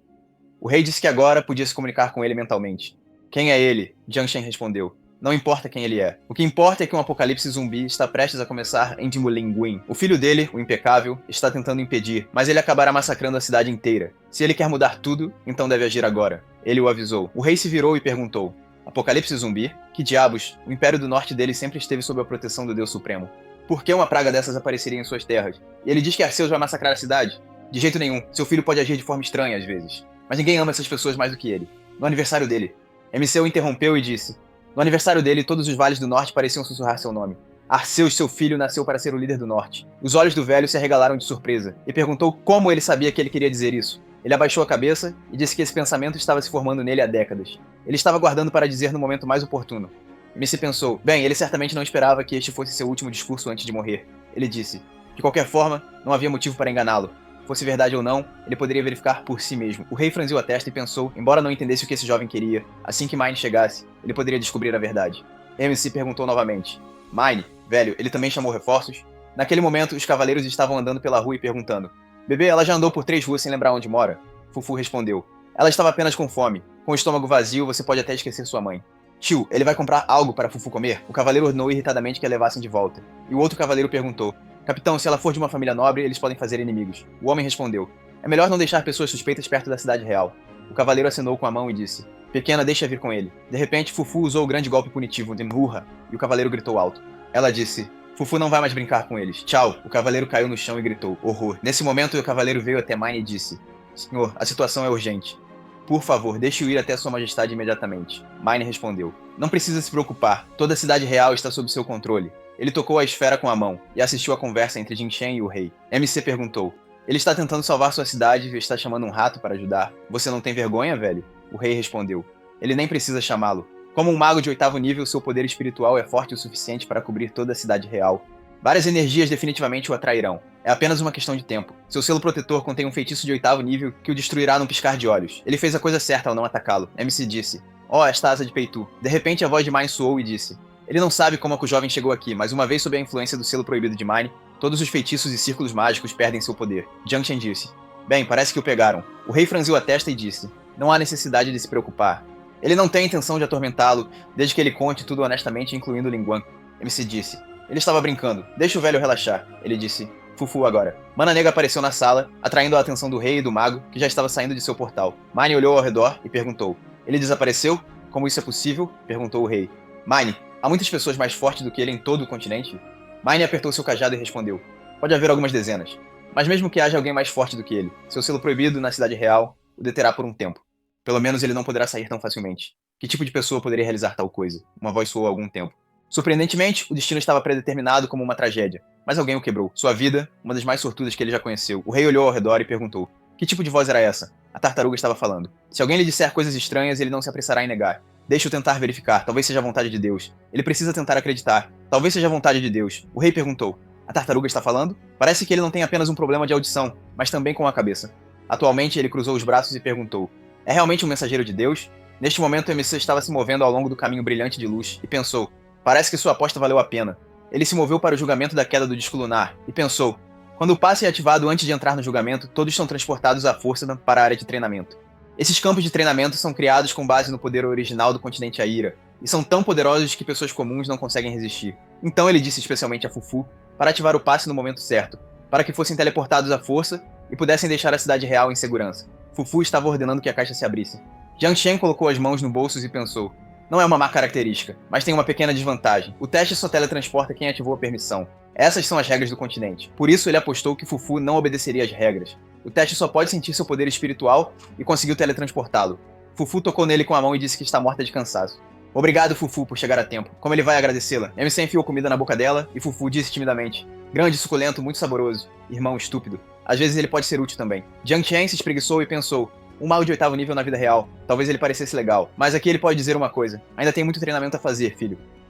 Speaker 1: O rei disse que agora podia se comunicar com ele mentalmente. Quem é ele? Jiang Shen respondeu. Não importa quem ele é. O que importa é que um apocalipse zumbi está prestes a começar em Dimulinguin. O filho dele, o impecável, está tentando impedir, mas ele acabará massacrando a cidade inteira. Se ele quer mudar tudo, então deve agir agora. Ele o avisou. O rei se virou e perguntou. Apocalipse zumbi? Que diabos? O Império do Norte dele sempre esteve sob a proteção do Deus Supremo. Por que uma praga dessas apareceria em suas terras? E ele diz que Arceus vai massacrar a cidade? De jeito nenhum. Seu filho pode agir de forma estranha às vezes. Mas ninguém ama essas pessoas mais do que ele. No aniversário dele. MC o interrompeu e disse. No aniversário dele, todos os vales do norte pareciam sussurrar seu nome. Arceus, seu filho, nasceu para ser o líder do norte. Os olhos do velho se arregalaram de surpresa, e perguntou como ele sabia que ele queria dizer isso. Ele abaixou a cabeça e disse que esse pensamento estava se formando nele há décadas. Ele estava guardando para dizer no momento mais oportuno. MC pensou, bem, ele certamente não esperava que este fosse seu último discurso antes de morrer. Ele disse, de qualquer forma, não havia motivo para enganá-lo. Fosse verdade ou não, ele poderia verificar por si mesmo. O rei franziu a testa e pensou, embora não entendesse o que esse jovem queria, assim que Mine chegasse, ele poderia descobrir a verdade. MC perguntou novamente. Mine, velho, ele também chamou reforços? Naquele momento, os cavaleiros estavam andando pela rua e perguntando. Bebê, ela já andou por 3 ruas sem lembrar onde mora? Fufu respondeu. Ela estava apenas com fome. Com o estômago vazio, você pode até esquecer sua mãe. Tio, ele vai comprar algo para Fufu comer? O cavaleiro ordenou irritadamente que a levassem de volta. E o outro cavaleiro perguntou. Capitão, se ela for de uma família nobre, eles podem fazer inimigos. O homem respondeu. É melhor não deixar pessoas suspeitas perto da cidade real. O cavaleiro acenou com a mão e disse. Pequena, deixa vir com ele. De repente, Fufu usou o grande golpe punitivo de Murra, e o cavaleiro gritou alto. Ela disse. Fufu não vai mais brincar com eles. Tchau. O cavaleiro caiu no chão e gritou. Horror. Nesse momento, o cavaleiro veio até Mine e disse. Senhor, a situação é urgente. Por favor, deixe-o ir até sua majestade imediatamente. Mine respondeu. Não precisa se preocupar. Toda a cidade real está sob seu controle. Ele tocou a esfera com a mão e assistiu à conversa entre Jin Shen e o rei. MC perguntou. Ele está tentando salvar sua cidade e está chamando um rato para ajudar. Você não tem vergonha, velho? O rei respondeu. Ele nem precisa chamá-lo. Como um mago de 8º nível, seu poder espiritual é forte o suficiente para cobrir toda a cidade real. Várias energias definitivamente o atrairão. É apenas uma questão de tempo. Seu selo protetor contém um feitiço de 8º nível que o destruirá num piscar de olhos. Ele fez a coisa certa ao não atacá-lo. MC disse. Oh, esta asa de Peitu. De repente a voz de Mine soou e disse. Ele não sabe como é que o jovem chegou aqui, mas uma vez sob a influência do selo proibido de Mine, todos os feitiços e círculos mágicos perdem seu poder. Jiang Shen disse. Bem, parece que o pegaram. O rei franziu a testa e disse. Não há necessidade de se preocupar. Ele não tem intenção de atormentá-lo, desde que ele conte tudo honestamente, incluindo Linguan. MC disse. Ele estava brincando. Deixa o velho relaxar. Ele disse. Fufu agora. Mana Negra apareceu na sala, atraindo a atenção do rei e do mago, que já estava saindo de seu portal. Mine olhou ao redor e perguntou. Ele desapareceu? Como isso é possível? Perguntou o rei. Mine, há muitas pessoas mais fortes do que ele em todo o continente? Mine apertou seu cajado e respondeu. Pode haver algumas dezenas. Mas mesmo que haja alguém mais forte do que ele, seu selo proibido na cidade real o deterá por um tempo. Pelo menos ele não poderá sair tão facilmente. Que tipo de pessoa poderia realizar tal coisa? Uma voz soou há algum tempo. Surpreendentemente, o destino estava predeterminado como uma tragédia, mas alguém o quebrou. Sua vida, uma das mais sortudas que ele já conheceu. O rei olhou ao redor e perguntou. Que tipo de voz era essa? A tartaruga estava falando. Se alguém lhe disser coisas estranhas, ele não se apressará em negar. Deixe-o tentar verificar, talvez seja a vontade de Deus. Ele precisa tentar acreditar. Talvez seja a vontade de Deus. O rei perguntou. A tartaruga está falando? Parece que ele não tem apenas um problema de audição, mas também com a cabeça. Atualmente, ele cruzou os braços e perguntou. É realmente um mensageiro de Deus? Neste momento, o MC estava se movendo ao longo do caminho brilhante de luz e pensou. Parece que sua aposta valeu a pena. Ele se moveu para o julgamento da queda do disco lunar e pensou. Quando o passe é ativado antes de entrar no julgamento, todos são transportados à força para a área de treinamento. Esses campos de treinamento são criados com base no poder original do continente Aira, e são tão poderosos que pessoas comuns não conseguem resistir. Então ele disse especialmente a Fufu para ativar o passe no momento certo, para que fossem teleportados à força e pudessem deixar a cidade real em segurança. Fufu estava ordenando que a caixa se abrisse. Jiang Shen colocou as mãos no bolso e pensou. Não é uma má característica, mas tem uma pequena desvantagem. O teste só teletransporta quem ativou a permissão. Essas são as regras do continente. Por isso ele apostou que Fufu não obedeceria às regras. O teste só pode sentir seu poder espiritual e conseguiu teletransportá-lo. Fufu tocou nele com a mão e disse que está morta de cansaço. Obrigado, Fufu, por chegar a tempo. Como ele vai agradecê-la? MC enfiou comida na boca dela e Fufu disse timidamente. Grande, suculento, muito saboroso. Irmão estúpido. Às vezes ele pode ser útil também. Jiang Shen se espreguiçou e pensou. Um mal de 8º nível na vida real. Talvez ele parecesse legal. Mas aqui ele pode dizer uma coisa. Ainda tem muito treinamento a fazer, filho.